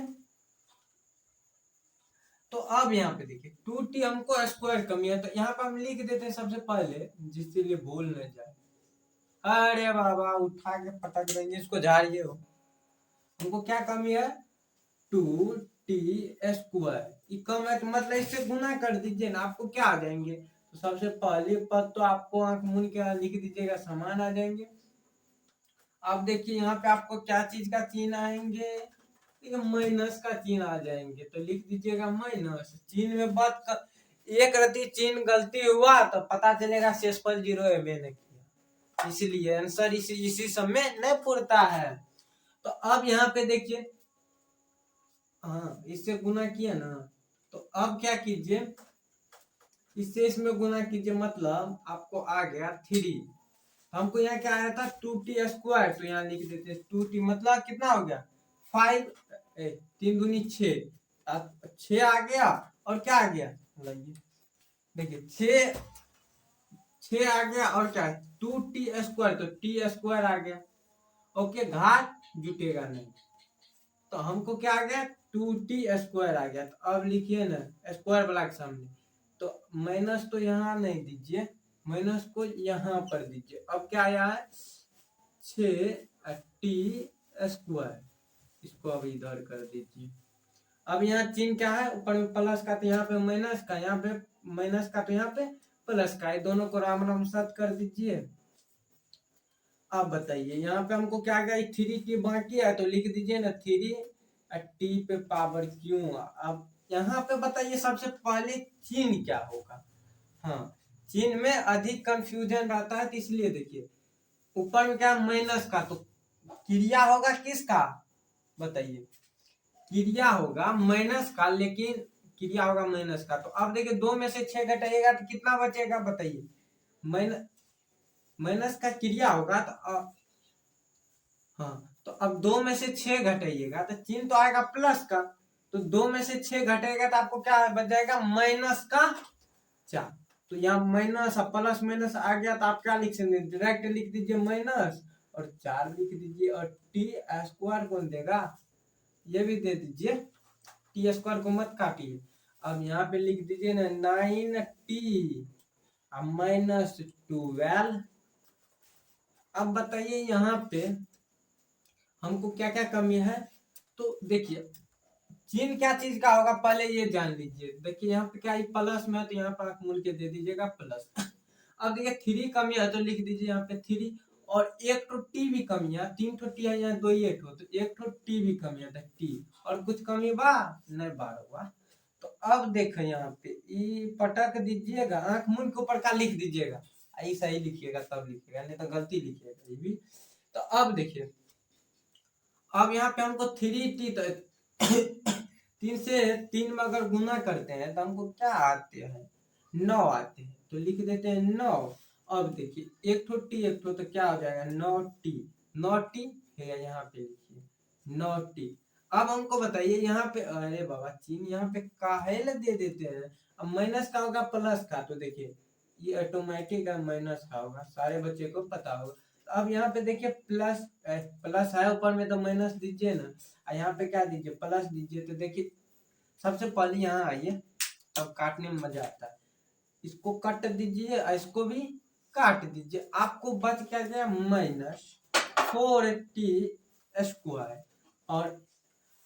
तो अब यहाँ पे देखिए 2t हमको स्क्वायर कमी है, तो यहाँ पे हम लिख देते हैं सबसे पहले, जिसके लिए भूल न जाए। अरे बाबा उठा के पटक देंगे इसको, झाड़िए हो। हमको क्या कमी है, 2t²। ये कम है तो मतलब इससे गुना कर दीजिए ना, आपको क्या आ जाएंगे। तो सबसे पहले पद तो आपको आंख मूंद के लिख दीजिएगा, समान आ जाएंगे। अब देखिए यहाँ पे आपको क्या चीज का चिन्ह आएंगे, माइनस का चिन्ह आ जाएंगे, तो लिख दीजिएगा माइनस। चिन्ह में बात कर एक रति चिन्ह गलती हुआ तो पता चलेगा शेषफल 0 है मैंने किया, इसलिए आंसर इसी समय नहीं पूरता है। तो अब यहाँ पे देखिए, हाँ इससे गुना किया ना, तो अब क्या कीजिए, इससे इसमें गुना कीजिए, मतलब आपको आ गया 3। हमको यहाँ क्या आया था 2t², तो यहाँ लिख देते 2t, मतलब कितना हो गया 5, 3 दूनी 6 आ गया, और क्या आ गया देखिए 6 आ गया, और क्या है 2t², तो t² आ गया। ओके, घात जुटेगा नहीं, तो हमको क्या आ गया 2t² आ गया। तो अब लिखिए ना स्क्वायर वाला के सामने, तो माइनस तो यहाँ नहीं दीजिए, माइनस को यहाँ पर दीजिए। अब क्या आया है 6t², इसको अब इधर कर दीजिए। अब यहाँ चिन्ह क्या है, ऊपर में प्लस का तो यहाँ पे माइनस का, यहाँ पे माइनस का तो यहाँ पे प्लस का, ये दोनों को राम राम साथ कर दीजिए। अब बताइए यहाँ पे हमको क्या गया 3t बाकी है, तो लिख दीजिए ना 3t पे पावर क्यों। अब यहाँ पे बताइए सबसे पहले चिन्ह क्या होगा। हाँ, चिन्ह में अधिक कंफ्यूजन रहता है, तो इसलिए देखिए ऊपर में क्या माइनस का, तो क्रिया होगा किसका बताइए, क्रिया होगा माइनस का, लेकिन क्रिया होगा माइनस का। तो अब देखिए 2 में से 6 घटाइएगा तो कितना बचेगा बताइए, माइनस का क्रिया होगा, तो हाँ, तो अब 2 में से 6 घटाइएगा तो चिन्ह तो आएगा प्लस का, तो 2 में से 6 घटेगा तो आपको क्या बच जाएगा -4। तो यहाँ माइनस और प्लस माइनस आ गया, तो आप क्या लिख सकते हैं, डायरेक्ट लिख दीजिए माइनस और 4 लिख दीजिए, और t² कौन देगा, ये भी दे दीजिए, t² को मत काटिए। अब यहाँ पे लिख दीजिए ना 9t -12। अब बताइए यहाँ पे हमको क्या क्या कमी है, तो देखिए चिन्ह क्या चीज का होगा पहले ये जान लीजिए। देखिए यहाँ पे क्या प्लस में है, तो यहाँ पर आप मूल के दे दीजिएगा प्लस। अब देखिए 3 कमी है, तो लिख दीजिए यहाँ पे 3, और एक तो टी भी कमी है, 3 ठो टी है यहाँ 2 ही ठो, तो एक ठो टी भी कमी है, टी और कुछ कमी बा नहीं बार हुआ। तो अब देखो यहाँ पे पटक दीजिएगा, आंख मुंह के ऊपर का लिख दीजिएगा, ऐसा ही लिखिएगा तब लिखिएगा, नहीं तो गलती लिखिएगा ये भी। तो अब देखिए, अब यहाँ पे हमको 3t, तो 3 से 3 में अगर गुना करते हैं तो हमको क्या आते हैं 9 आते हैं, तो लिख देते हैं 9। अब देखिए एक ठो टी एक ठो, तो क्या हो जाएगा 9t, 9t है, यहाँ पे लिखिए 9t। अब हमको बताइए यहाँ पे, अरे बाबा चिन्ह यहाँ पे काहे दे देते हैं, अब माइनस का होगा प्लस का, तो देखिए ये ऑटोमेटिक माइनस का होगा, सारे बच्चे को पता होगा। अब यहाँ पे देखिए प्लस प्लस है ऊपर में, तो माइनस दीजिए ना, और यहाँ पे क्या दीजिए प्लस दीजिए। तो देखिए सबसे पहले यहाँ आइए, तब काटने में मजा आता है, इसको काट दीजिए और इसको भी काट दीजिए, आपको बच क्या गया -4t²। और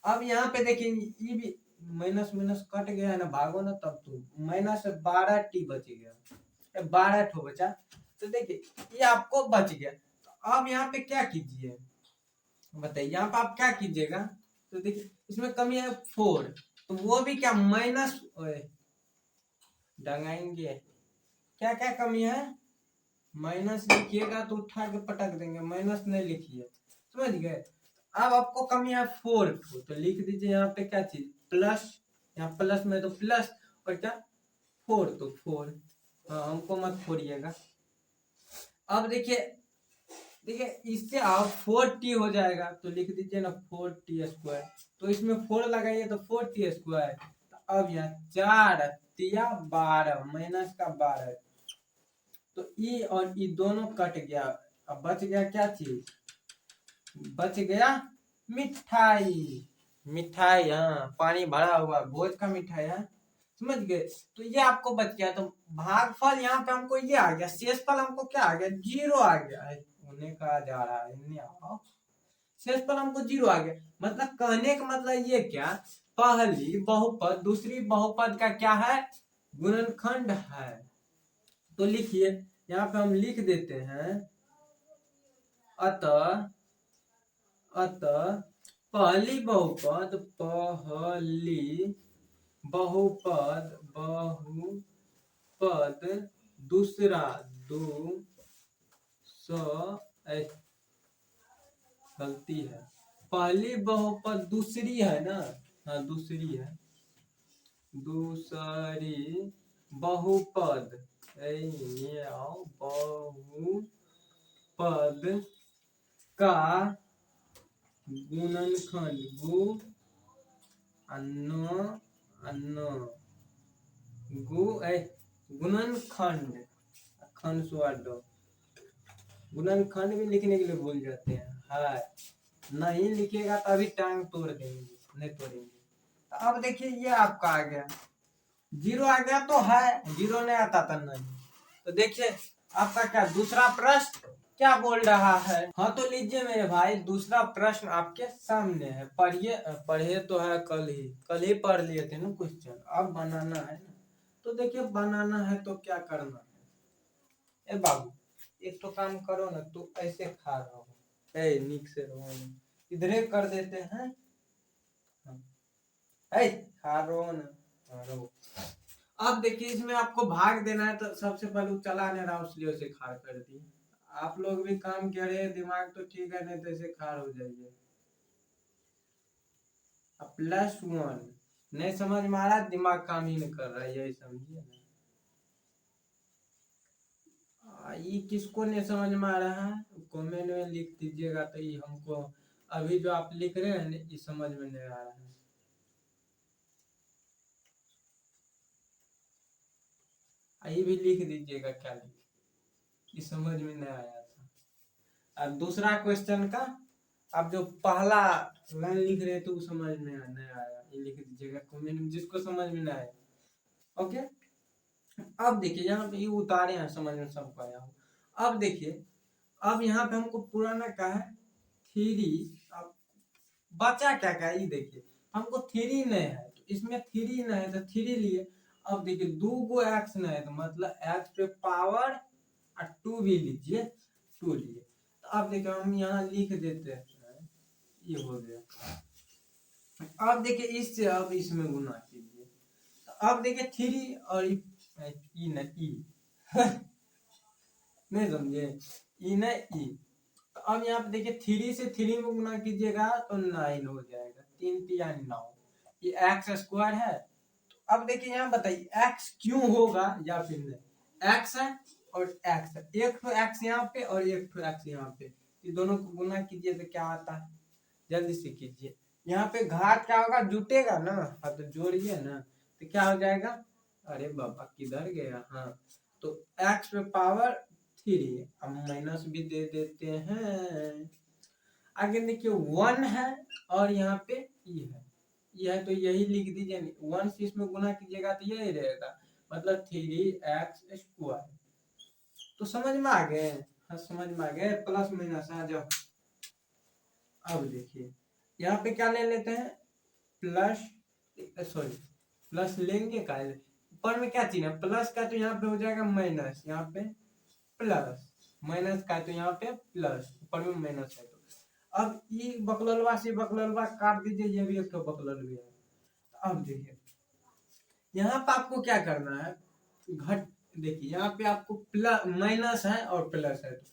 अब यहाँ पे देखिए ये भी माइनस माइनस कट गया है ना, भागो ना, तब तो -12t बच गया, 12 ठो बचा। तो देखिए ये आपको बच गया। तो अब यहाँ पे क्या कीजिए बताइए, यहाँ पे आप क्या कीजिएगा, तो देखिए इसमें कमी है 4, तो वो भी क्या माइनस डंगाएंगे, क्या क्या कमी है, माइनस लिखिएगा तो उठा के पटक देंगे, माइनस नहीं लिखिए, समझ गए। अब आपको कमी है 4, तो लिख दीजिए यहाँ पे क्या चीज प्लस, यहाँ प्लस में तो प्लस, और क्या 4 तो 4, हाँ हमको मत छोड़िएगा। अब देखिए देखिए इससे आप 4t हो जाएगा, तो लिख दीजिए ना 4t², तो इसमें 4 लगाइए तो 4t²। तो अब यहाँ 4 तिया 12 माइनस का 12, तो ई और ई दोनों कट गया, अब बच गया क्या चीज बच गया मिठाई। मिठाई, हाँ, पानी भरा हुआ भोज का मिठाई है, समझ गए। तो ये आपको बच गया। तो भागफल यहाँ पे हमको ये आ गया, शेषफल हमको क्या आ गया, 0 आ गया है। उन्हें कहा जा रहा है, इन्हें आओ। शेषफल हमको 0 आ गया। मतलब कहने का मतलब ये क्या, पहली बहुपद दूसरी बहुपद का क्या है, गुणनखंड है। तो लिखिए, यहाँ पे हम लिख देते हैं, अतः पहली बहुपद दूसरा गलती है, पहली बहुपद दूसरी है ना, हाँ दूसरी है, दूसरी बहुपद बहुपद का गुणनखंड गुणनखंड, खंड स्वर्ड, गुणनखंड भी लिखने के लिए भूल जाते हैं, है नहीं लिखेगा तभी टांग तोड़ देंगे, नहीं तोड़ेंगे। तो अब देखिए ये आपका आ गया, 0 आ गया तो है, 0 नहीं आता था नहीं। तो देखिए आपका क्या दूसरा प्रश्न क्या बोल रहा है। हाँ तो लीजिए मेरे भाई, दूसरा प्रश्न आपके सामने है, पढ़िए। पढ़े तो है, कल ही पढ़ लिए थे ना क्वेश्चन, अब बनाना है ना। तो देखिए बनाना है तो क्या करना है, ए बाबू एक तो काम करो ना, तू ऐसे खा रहो, ए निक से रहो, इधरे कर देते हैं, ए खा रहो ना, रहो। अब देखिए इसमें आपको भाग देना है, तो सबसे पहले चला नहीं रहा इसलिए उसे खार कर दी। आप लोग भी काम कर रहे हैं, दिमाग तो ठीक है, नहीं तो इसे खार हो जाइए। अब +1 नहीं समझ में आ रहा, दिमाग काम ही नहीं कर रहा है, यही समझिए ना। ये किसको नहीं समझ में आ रहा है, कमेंट में लिख दीजिएगा, तो ये हमको अभी जो आप लिख रहे हैं ये समझ में नहीं आ रहा है। ये भी लिख दीजिएगा क्या लिख, ये समझ में नहीं आया था। अब दूसरा क्वेश्चन का आप जो पहला लाइन लिख रहे थे वो समझ में नहीं आया, ये लिख दीजिएगा कमेंट में जिसको समझ में नहीं आया। ओके, अब देखिए यहाँ पे ये उतारे हैं, समझ में सबको आया हो। अब देखिए, अब यहाँ पे हमको पुराना क्या है, 3, अब बचा क्या क्या, ये देखिए हमको 3 नहीं है, तो इसमें 3 नहीं है तो 3 लिए। अब देखिए 2 गो x नहीं है, तो मतलब x पे पावर 2 भी लीजिए, 2 लिए। तो अब देखिए हम यहाँ लिख देते हैं, ये हो गया। अब देखिए इससे अब इसमें गुना कीजिए, तो अब देखिए 3 और ई नहीं समझे, ई न ई। तो अब यहाँ पे देखिए 3 से 3 में गुना कीजिएगा तो 9 हो जाएगा, 3 3 9, ये x² है। तो अब देखिए यहाँ बताइए x क्यों होगा या फिर नहीं, x है और x है, एक तो x यहाँ पे और एक तो x यहाँ पे, ये दोनों को गुना कीजिए तो क्या आता है, जल्दी से कीजिए। यहाँ पे घात क्या होगा, जुटेगा ना, हाँ तो जोड़िए ना, तो क्या हो जाएगा, अरे बाबा किधर गया, हाँ तो x पे पावर 3, अब माइनस भी दे देते हैं। आगे देखिए 1 है और यहाँ पे ये है, ये है तो यही लिख दीजिए, 1 से इसमें गुना कीजिएगा तो यही रहेगा, मतलब 3x²। तो समझ में आ गए, हाँ समझ में आ गए, प्लस माइनस आ जाओ। अब देखिए यहाँ पे क्या ले लेते हैं, प्लस लेंगे का, ऊपर में क्या चिन्ह है प्लस का, तो यहाँ पे हो जाएगा माइनस, यहाँ पे प्लस, माइनस का तो यहाँ पे प्लस, ऊपर में माइनस है। तो अब ये बकललवा से बकललवा काट दीजिए, ये भी एक तो बकलल भी है। अब देखिए यहाँ पे आपको क्या करना है, घट, देखिए यहाँ पे आपको प्लस माइनस है और प्लस है, तो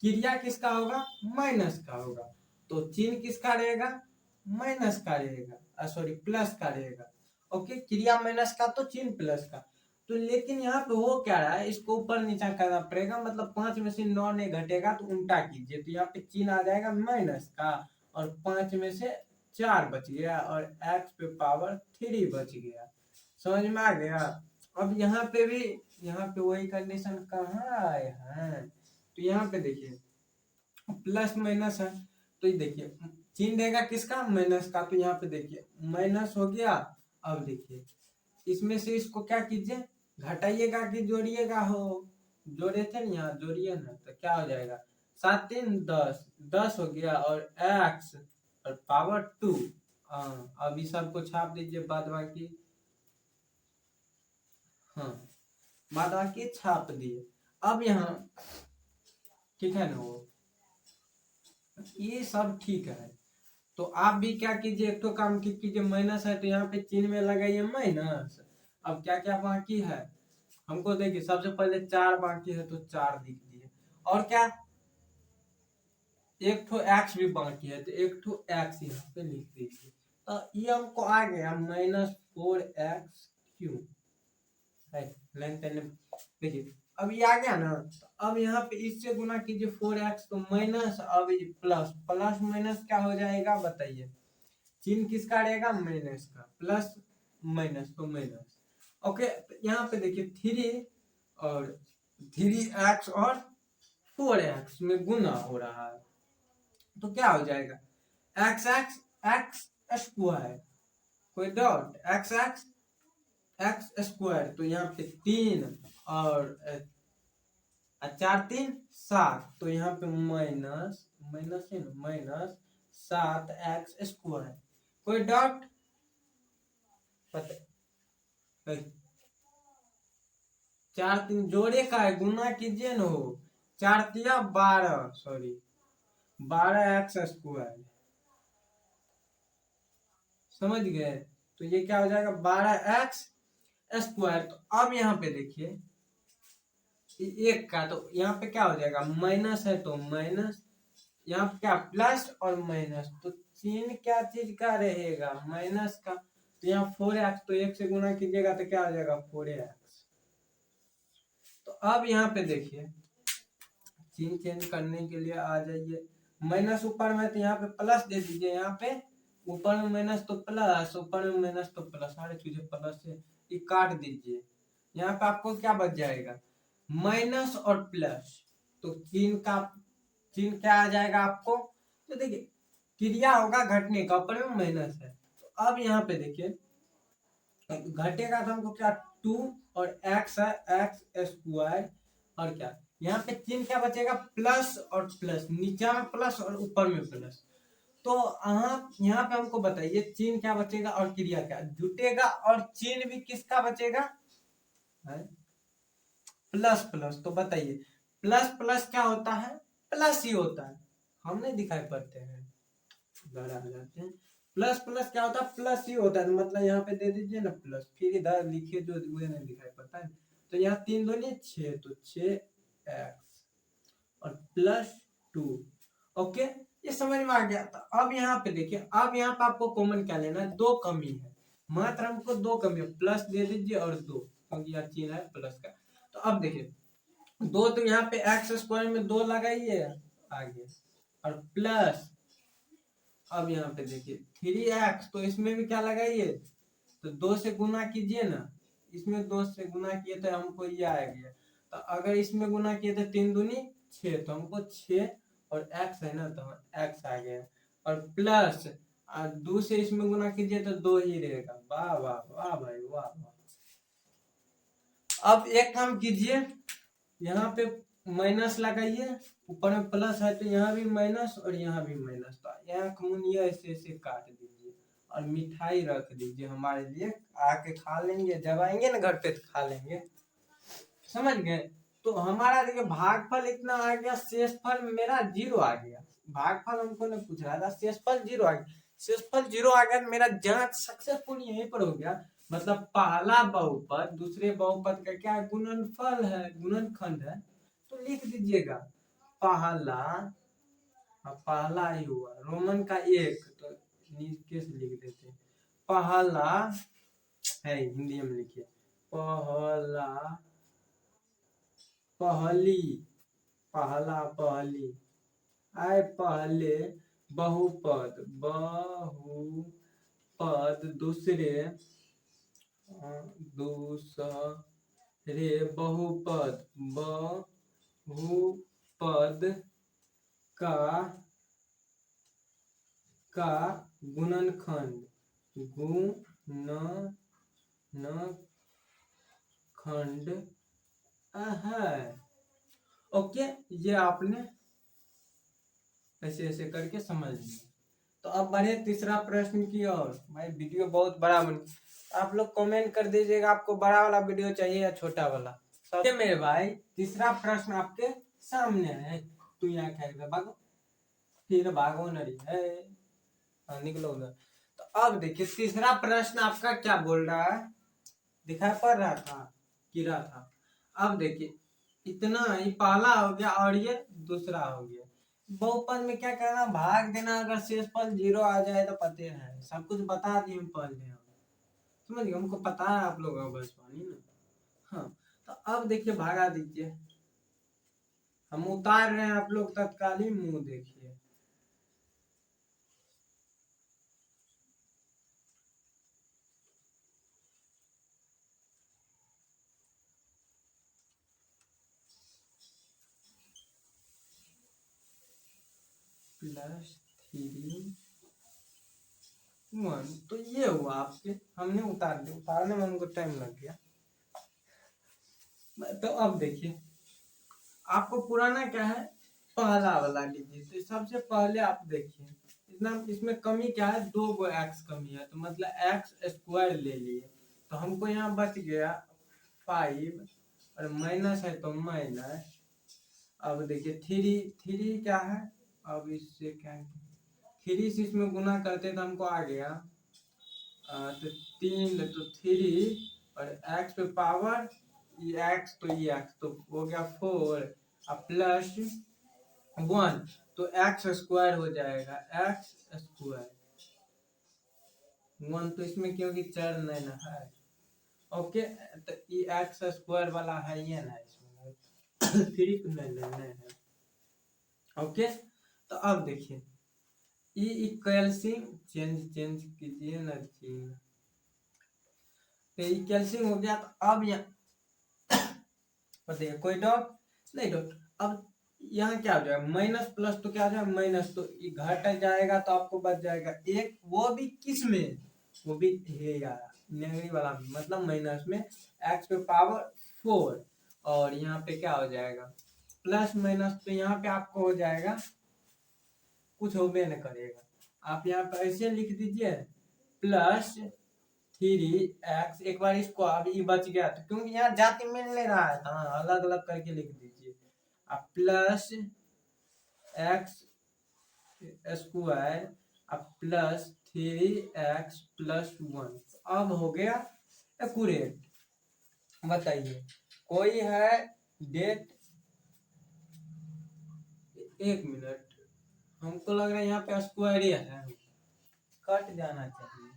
क्रिया किसका होगा, माइनस का होगा, तो चिन्ह किसका रहेगा, माइनस का रहेगा, सॉरी प्लस का रहेगा। ओके, क्रिया माइनस का तो चिन्ह प्लस का। तो लेकिन यहाँ पे हो क्या रहा है, इसको ऊपर नीचा करना पड़ेगा, मतलब 5 में से 9 नहीं घटेगा तो उल्टा कीजिए, तो यहाँ पे चिन्ह आ जाएगा माइनस का, और 5 में से 4 बच गया और x पे पावर 3 बच गया, समझ में आ गया। अब यहाँ पे भी, यहाँ पे वही कंडीशन कहाँ आए हैं, तो यहाँ पे देखिए प्लस माइनस है, तो ये देखिए चिन्ह रहेगा किसका, माइनस का। तो यहाँ पे देखिए माइनस हो गया। अब देखिए इसमें से इसको क्या कीजिए, घटाइएगा कि जोड़िएगा, हो जोड़े थे ना, यहाँ जोड़िए ना, तो क्या हो जाएगा, 7 3 10, 10 हो गया, और एक्स और पावर 2। हाँ अब इस सबको छाप दीजिए बाद बाकी। हाँ बाद बाकी छाप दिए। अब यहाँ ठीक है ना, वो ये सब ठीक है। तो आप भी क्या कीजिए, एक तो काम कीजिए, माइनस है तो यहाँ पे चिन्ह में लगाइए माइनस। अब क्या क्या बाकी है हमको देखिए, सबसे पहले 4 बाकी है तो 4 लिख दिए, और क्या एक ठो एक्स भी बाकी है तो एक ठो एक्स यहाँ पे लिख दीजिए। तो ये हमको आ गया -4x³ है। देखिए अब ये आ गया ना, तो अब यहाँ पे इससे गुना कीजिए 4x, तो माइनस, अब ये प्लस, प्लस माइनस क्या हो जाएगा बताइए, चिन्ह किसका रहेगा, माइनस का, प्लस माइनस तो माइनस। ओके तो यहाँ पे देखिए 3 और 3x और 4x में गुना हो रहा है, तो क्या हो जाएगा, एक्स एक्स एक्स स्क्वायर, कोई dot, x x x square, तो यहाँ पे 3 और 4 3 7, तो यहाँ पे माइनस माइनस है ना, -7x², कोई डॉट, पता 4 3 जोड़े का है, गुना कीजिए ना, हो 4 तिया 12, सॉरी 12x², समझ गए। तो ये क्या हो जाएगा 12x²। तो अब यहाँ पे देखिए एक का, तो यहाँ पे क्या हो जाएगा, माइनस है तो माइनस, यहाँ पे क्या प्लस और माइनस, तो चिन्ह क्या चीज का रहेगा, माइनस का। तो यहाँ 4x, तो 1 से गुना कीजिएगा तो क्या हो जाएगा 4x। तो अब यहाँ पे देखिए चिन्ह चेंज करने के लिए आ जाइए, माइनस ऊपर में तो यहाँ पे प्लस दे दीजिए, यहाँ पे ऊपर में माइनस तो प्लस, ऊपर में माइनस तो प्लस, सारे चीजें प्लस से ये काट दीजिए। यहाँ पे आपको क्या बच जाएगा, माइनस और प्लस, तो चिन्ह क्या आ जाएगा आपको, तो देखिए क्रिया होगा घटने का, ऊपर में माइनस है। तो अब यहाँ पे देखिए घटेगा तो हमको क्या 2 और x है x², और क्या यहाँ पे चिन्ह क्या बचेगा, प्लस और प्लस, नीचे में प्लस और ऊपर में प्लस। तो आप यहाँ पे हमको बताइए चिन्ह क्या बचेगा और क्रिया क्या जुटेगा, और चिन्ह भी किसका बचेगा, प्लस प्लस। तो बताइए प्लस प्लस क्या होता है, प्लस ही होता है, हम नहीं दिखाई पड़ते हैं, बड़ा हो जाते हैं। प्लस प्लस क्या होता है, प्लस ही होता है, तो मतलब यहाँ पे दे दीजिए ना प्लस, फिर इधर लिखिए जो वो नहीं दिखाई पड़ता है। तो यहाँ 3 दूनी 6, तो 6x और +2। ओके ये समझ में आ गया। तो अब यहाँ पे देखिए, अब यहाँ पे आपको कॉमन क्या लेना है, 2 कमी है, मात्र हमको 2 कमी है, प्लस दे दीजिए और 2, क्योंकि यहाँ चिन्ह है प्लस का। तो अब देखिए 2, तो यहाँ पे x² में 2 लगाइए आगे, और प्लस, अब यहाँ पे देखिए 3x, तो इसमें भी क्या लगाइए, तो 2 से गुना कीजिए ना, इसमें 2 से गुना किए तो हमको ये आ गया। तो अगर इसमें गुना किए तो 3 दूनी 6, तो हमको 6 और x है ना, तो x आ गया, और प्लस 2 से इसमें गुना कीजिए तो 2 ही रहेगा। वाह वाह वाह भाई वाह वाह। अब एक काम कीजिए, यहाँ पे माइनस लगाइए, ऊपर में प्लस है तो यहाँ भी माइनस और यहाँ भी माइनस, तो यहाँ कमुनिया ऐसे ऐसे काट दीजिए और मिठाई रख दीजिए हमारे लिए, आके खा लेंगे, जब आएंगे ना घर पे तो खा लेंगे, समझ गए। तो हमारा देखिए भागफल इतना आ गया, शेषफल मेरा 0 आ गया, भागफल हमको नहीं पूछ रहा था, शेषफल 0 आ गया, शेषफल 0 आ गया, मेरा जांच सक्सेसफुल यहीं पर हो गया। मतलब पहला बहुपद दूसरे बहुपद का क्या गुणनफल है, गुणनखंड है, तो लिख दीजिएगा पहला, पहला ही हुआ रोमन का 1, तो नीचे से लिख देते हैं, पहला है, हिंदी में लिखिए पहला, पहली, पहला पहली, आए पहले बहुपद, बहुपद दूसरे, दूसरे बहुपद, बहुपद का का गुणनखंड गुणनखंड है। ओके, ये आपने ऐसे ऐसे करके समझ लिया। तो अब बढ़े तीसरा प्रश्न की ओर। भाई वीडियो बहुत बड़ा बन, आप लोग कमेंट कर दीजिएगा आपको बड़ा वाला वीडियो चाहिए या छोटा वाला। सब मेरे भाई तीसरा प्रश्न आपके सामने है। तू यहाँ क्या भागो, फिर भागो नरी है, निकलो उधर। तो अब देखिए तीसरा प्रश्न आपका क्या बोल रहा है, दिखाई पड़ रहा था, गिरा था। अब देखिए इतना ही पहला हो गया और ये दूसरा हो गया। बहुपद में क्या करना, भाग देना, अगर शेषफल 0 आ जाए तो पते है, सब कुछ बता दिए हम पहले। समझ गए, हमको पता है आप लोगों को बस पानी ना। हाँ, तो अब देखिए भागा दीजिए, हम उतार रहे हैं, आप लोग तत्कालीन मुंह देखिए। +3 1, तो ये हुआ आपके, हमने उतार दिया, उतारने में हमको टाइम लग गया। तो अब देखिए आपको पुराना क्या है, पहला वाला लीजिए। तो सबसे पहले आप देखिए इतना, इसमें कमी क्या है, 2 गो x कमी है, तो मतलब x² ले लिए। तो हमको यहाँ बच गया 5 और माइनस है तो माइनस। अब देखिए 3 क्या है, अब इससे क्या है, 3 से इसमें गुना करते तो हमको आ गया तो 3, तो 3 और x पे पावर x, तो ये x तो हो गया 4 और प्लस 1, तो x² हो जाएगा, x²। 1 तो इसमें क्योंकि चर नहीं ना है। ओके, तो ये x² वाला है ये ना, इसमें 3 नहीं है। ओके, तो अब देखिए ई कैल्शियम चेंज कीजिए ना चीज, तो ई कैल्शियम हो गया। तो अब यहाँ देखिए कोई डॉट नहीं, डॉट। अब यहाँ क्या हो जाएगा, माइनस प्लस तो क्या हो जाएगा माइनस, तो ये घट जाएगा तो आपको बच जाएगा एक, वो भी किस में, वो भी है यार नेगेटिव वाला में, मतलब माइनस में x पे पावर 4, और यहाँ पे क्या हो जाएगा प्लस माइनस, तो यहाँ पे आपको हो जाएगा कुछ होबे न करेगा। आप यहाँ पे ऐसे लिख दीजिए +3x, एक बार इसको, अब ये बच गया तो क्योंकि यहाँ जाति मिल नहीं रहा है, हाँ अलग अलग करके लिख दीजिए। अब +x² अब +3x+1, अब हो गया एक्यूरेट। बताइए कोई है डेट, 1 मिनट, हमको लग रहा है यहाँ पे स्क्वायर है, कट जाना चाहिए,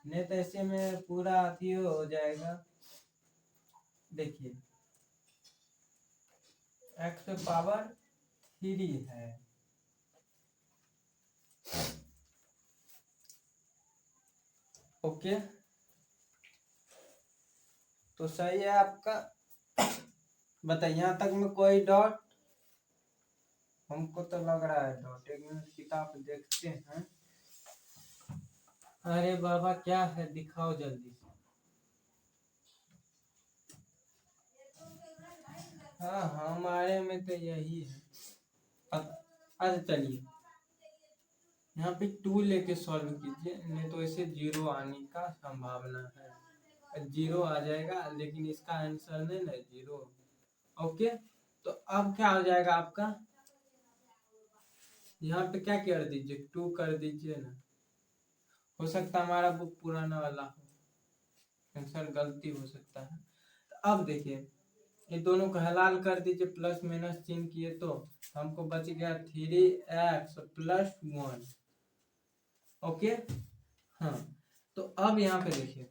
नहीं तो ऐसे में पूरा अथी हो जाएगा। देखिए x पे पावर 3 है, ओके, तो सही है आपका। बताइए यहाँ तक में कोई डॉट, हमको तो लग रहा है डॉट, एक मिनट किताब देखते हैं। अरे बाबा क्या है, दिखाओ जल्दी से। हाँ हमारे में तो यही है। अच्छा चलिए यहाँ पे 2 लेके सॉल्व कीजिए, नहीं तो ऐसे 0 आने का संभावना है, 0 आ जाएगा, लेकिन इसका आंसर नहीं ना 0। ओके, तो अब क्या हो जाएगा आपका, यहाँ पे क्या कर दीजिए 2 कर दीजिए ना, हो सकता है हमारा बुक पुराना वाला हो, आंसर गलती हो सकता है। तो अब देखिए ये दोनों को हलाल कर दीजिए, प्लस माइनस चिन्ह किए तो हमको बच गया 3x+1। ओके, हाँ, तो अब यहाँ पे देखिए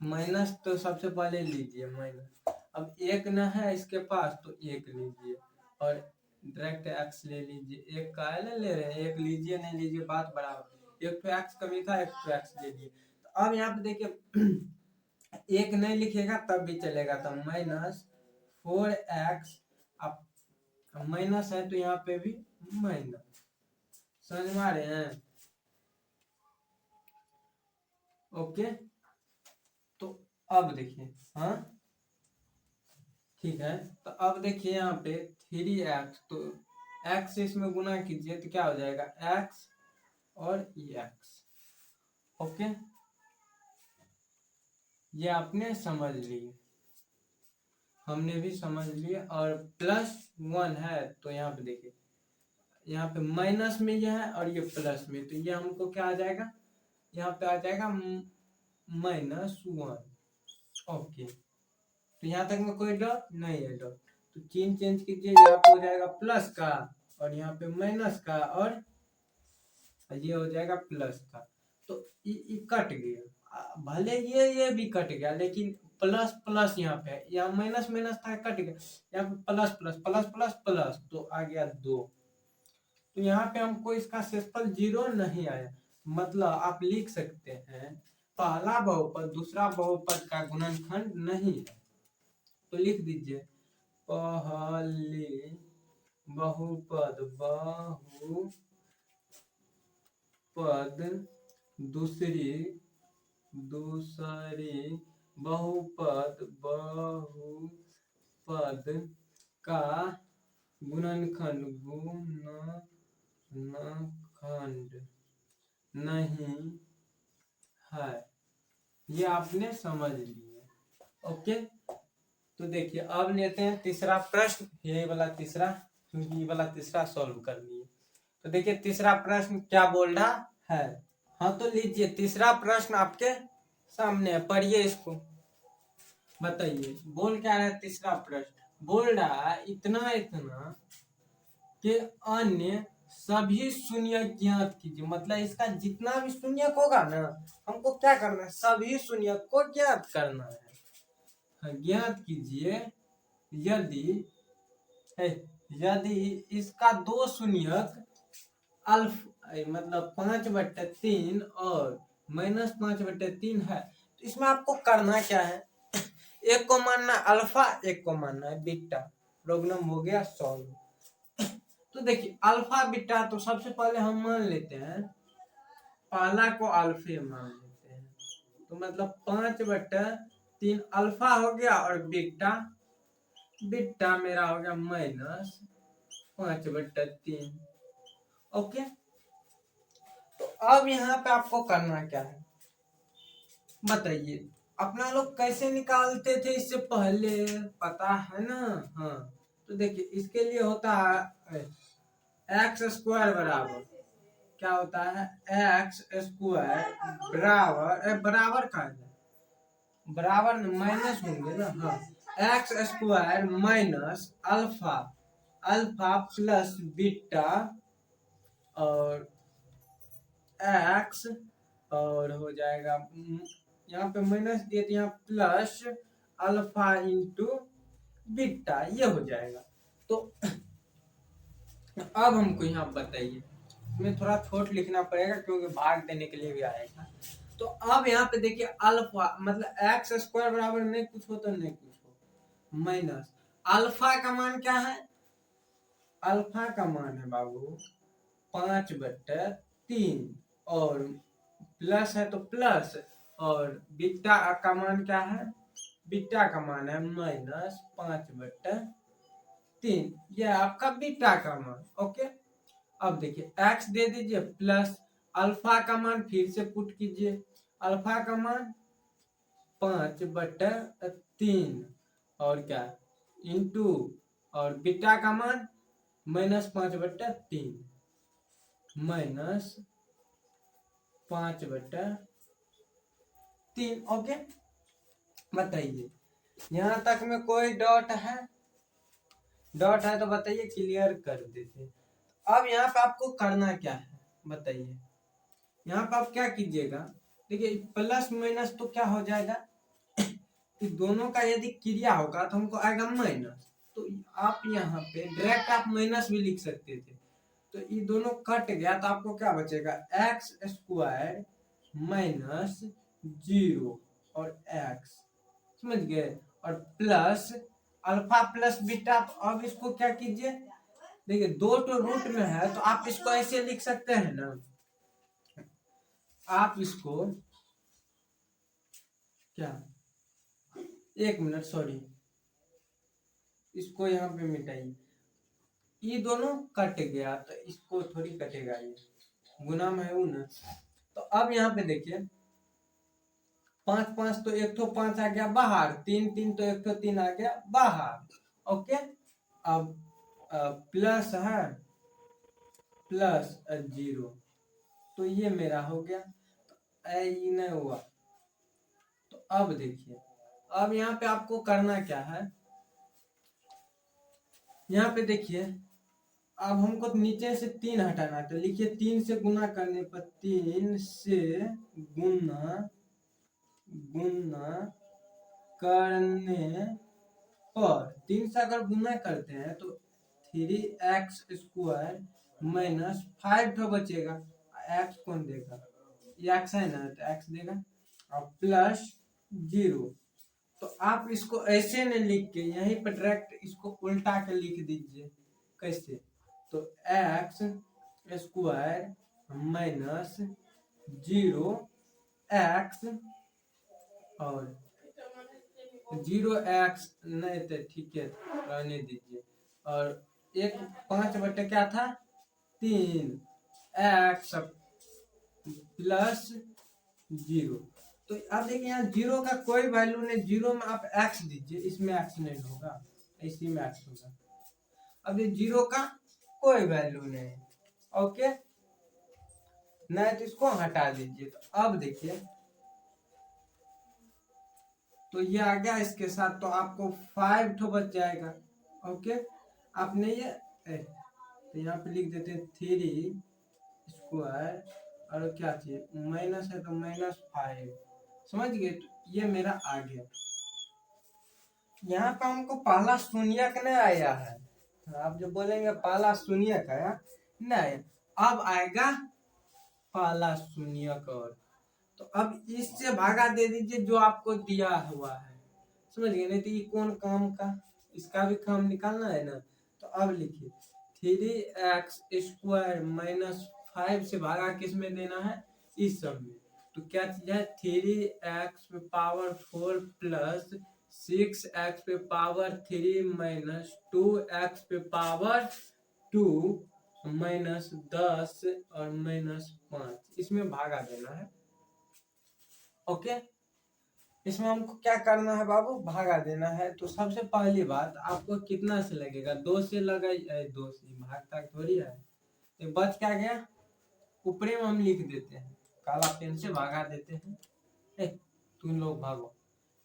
माइनस तो सबसे पहले लीजिए माइनस, अब 1 न है इसके पास तो 1 लीजिए, और डायरेक्ट x ले लीजिए, 1 का ले रहे हैं, 1 लीजिए नहीं लीजिए बात बराबर, एक तो x कमी था, एक तो x ले लिए। तो अब यहाँ पे देखिए 1 नहीं लिखेगा तब भी चलेगा, तो -4x, अब माइनस है तो यहाँ पे भी माइनस, समझ में आ रहे हैं। ओके, तो अब देखिए, हाँ ठीक है, तो अब देखिए यहाँ पे 3x, तो x से इसमें गुना कीजिए तो क्या हो जाएगा, x और x। ओके, ये आपने समझ लिए, हमने भी समझ लिए। और +1 है तो यहाँ पे देखिए, यहाँ पे माइनस में ये है और ये प्लस में, तो ये हमको क्या आ जाएगा, यहाँ पे आ जाएगा -1। ओके, तो यहाँ तक में कोई डॉट नहीं है, डॉट तो चिन्ह चेंज कीजिए, यहाँ पे हो जाएगा प्लस का और यहाँ पे माइनस का और ये हो जाएगा प्लस का। तो ये कट गया, भले ये भी कट गया, लेकिन प्लस प्लस यहाँ पे है, यहाँ माइनस माइनस था कट गया, यहाँ पे plus plus plus plus plus तो आ गया 2। तो यहाँ पे हमको इसका शेषफल 0 नहीं आया, मतलब आप लिख सकते हैं पहला बहुपद दूसरा बहुपद का गुणनखंड नहीं है। तो लिख दीजिए पहले बहुपद दूसरी बहुपद का गुणनखंड नहीं है। ये आपने समझ लिया। ओके, तो देखिए अब लेते हैं तीसरा प्रश्न, यही वाला तीसरा, क्योंकि ये वाला तीसरा सॉल्व कर लिए। तो देखिए तीसरा प्रश्न क्या बोल रहा है। हाँ तो लीजिए तीसरा प्रश्न आपके सामने है, पढ़िए इसको, बताइए बोल क्या रहा है। तीसरा प्रश्न बोल रहा है इतना कि अन्य सभी शून्य ज्ञात कीजिए, मतलब इसका जितना भी शून्य होगा ना, हमको क्या करना है, सभी शून्य को ज्ञात करना है। ज्ञात कीजिए यदि इसका 2 शून्यक मतलब 5/3 और -5/3 है, तो इसमें आपको करना क्या है, एक को मानना अल्फा, एक को मानना है बीटा। प्रोग्राम हो गया सॉल्व। तो देखिए अल्फा बीटा तो सबसे पहले हम मान लेते हैं, पहला को अल्फे मान लेते हैं, तो मतलब 5/3 अल्फा हो गया और बीटा मेरा हो गया -5/3। ओके, तो अब यहाँ पे आपको करना क्या है बताइए, अपना लोग कैसे निकालते थे इससे पहले, पता है ना। हाँ तो देखिए इसके लिए होता है x² बराबर क्या होता है, x² बराबर का है, बराबर माइनस होंगे ना, हाँ x² minus alpha plus beta और x और हो जाएगा, यहाँ पे माइनस दिए तो यहाँ प्लस अल्फा इंटू बीटा, ये हो जाएगा। तो अब हमको यहाँ बताइए, इसमें थोड़ा छोट लिखना पड़ेगा क्योंकि भाग देने के लिए भी आएगा। तो अब यहाँ पे देखिए अल्फा मतलब x² बराबर नहीं कुछ हो तो नहीं कुछ हो, माइनस अल्फा का मान क्या है, अल्फा का मान है बाबू 5/3 और प्लस है तो प्लस, और बीटा का मान क्या है, बीटा का मान है -5/3, यह आपका बीटा का मान। ओके, अब देखिए x दे दीजिए प्लस अल्फा का मान फिर से पुट कीजिए, अल्फा का मान 5/3 और क्या इंटू और बीटा का मान -5/3 -5/3। ओके, बताइए यहाँ तक में कोई डॉट है, डॉट है तो बताइए, क्लियर कर देते। अब यहाँ पे आपको करना क्या है बताइए, यहाँ पे आप क्या कीजिएगा, देखिए प्लस माइनस तो क्या हो जाएगा कि दोनों का यदि क्रिया होगा तो हमको आएगा माइनस, तो आप यहाँ पे डायरेक्ट आप माइनस भी लिख सकते थे, तो ये दोनों कट गया तो आपको क्या बचेगा, x² -0 और x, समझ गए, और प्लस अल्फा प्लस बीटा। तो अब इसको क्या कीजिए, देखिए 2 तो रूट में है तो आप इसको ऐसे लिख सकते हैं ना, आप इसको क्या, 1 मिनट सॉरी, इसको यहाँ पे मिटाइए, ये दोनों कट गया तो इसको थोड़ी कटेगा, ये गुना में है ना। तो अब यहाँ पे देखिए 5 5 तो 1 तो 5 आ गया बाहर, 3 3 तो 1 तो 3 आ गया बाहर। ओके, अब प्लस है प्लस 0, तो ये मेरा हो गया, तो ये नहीं हुआ। तो अब देखिए, अब यहाँ पे आपको करना क्या है, यहाँ पे देखिए अब हमको नीचे से 3 हटाना है, तो लिखिए 3 से गुना करने पर, 3 से गुना गुना करने पर, 3 से अगर गुना करते हैं तो 3x² माइनस 5 तो बचेगा, x कौन देगा, ये x है ना, तो x देगा, और प्लस 0। तो आप इसको ऐसे न लिख के यहीं पर डायरेक्ट इसको उल्टा के लिख दीजिए। कैसे, तो x² माइनस 0x, और 0x नहीं तो ठीक है रहने दीजिए, और 5 बटे क्या था 3 x प्लस 0। तो अब देखिए यहाँ 0 का कोई वैल्यू नहीं, 0 में आप x दीजिए, इसमें x नहीं होगा, इसी में x होगा। अब ये 0 का कोई वैल्यू नहीं, ओके, नहीं तो इसको हटा दीजिए। तो अब देखिए, तो ये आ गया इसके साथ, तो आपको 5 तो बच जाएगा। ओके, आपने ये तो यहाँ पे लिख देते हैं 3² और क्या चाहिए माइनस है तो -5, समझ गए, तो ये मेरा आ गया। यहाँ पे हमको पहला शून्यक नहीं आया है, आप जो बोलेंगे पहला शून्यक आया नहीं, अब आएगा पहला शून्यक, और तो अब इससे भागा दे दीजिए जो आपको दिया हुआ है, समझ गए, नहीं तो ये कौन काम का, इसका भी काम निकालना है ना। तो अब लिखिए 3x² माइनस 5 से भागा किस में देना है, इस सब में, तो क्या चीज है 3x⁴ plus 6x⁴ minus 2x⁴ 2 minus 10 और -5, इसमें भागा देना है। ओके, इसमें हमको क्या करना है बाबू, भागा देना है। तो सबसे पहली बात आपको कितना से लगेगा, 2 से लगाई, 2 से भागता थोड़ी है, तो बच क्या गया, ऊपरे में हम लिख देते हैं, काला पेन से भागा देते हैं। तुम लोग भागो,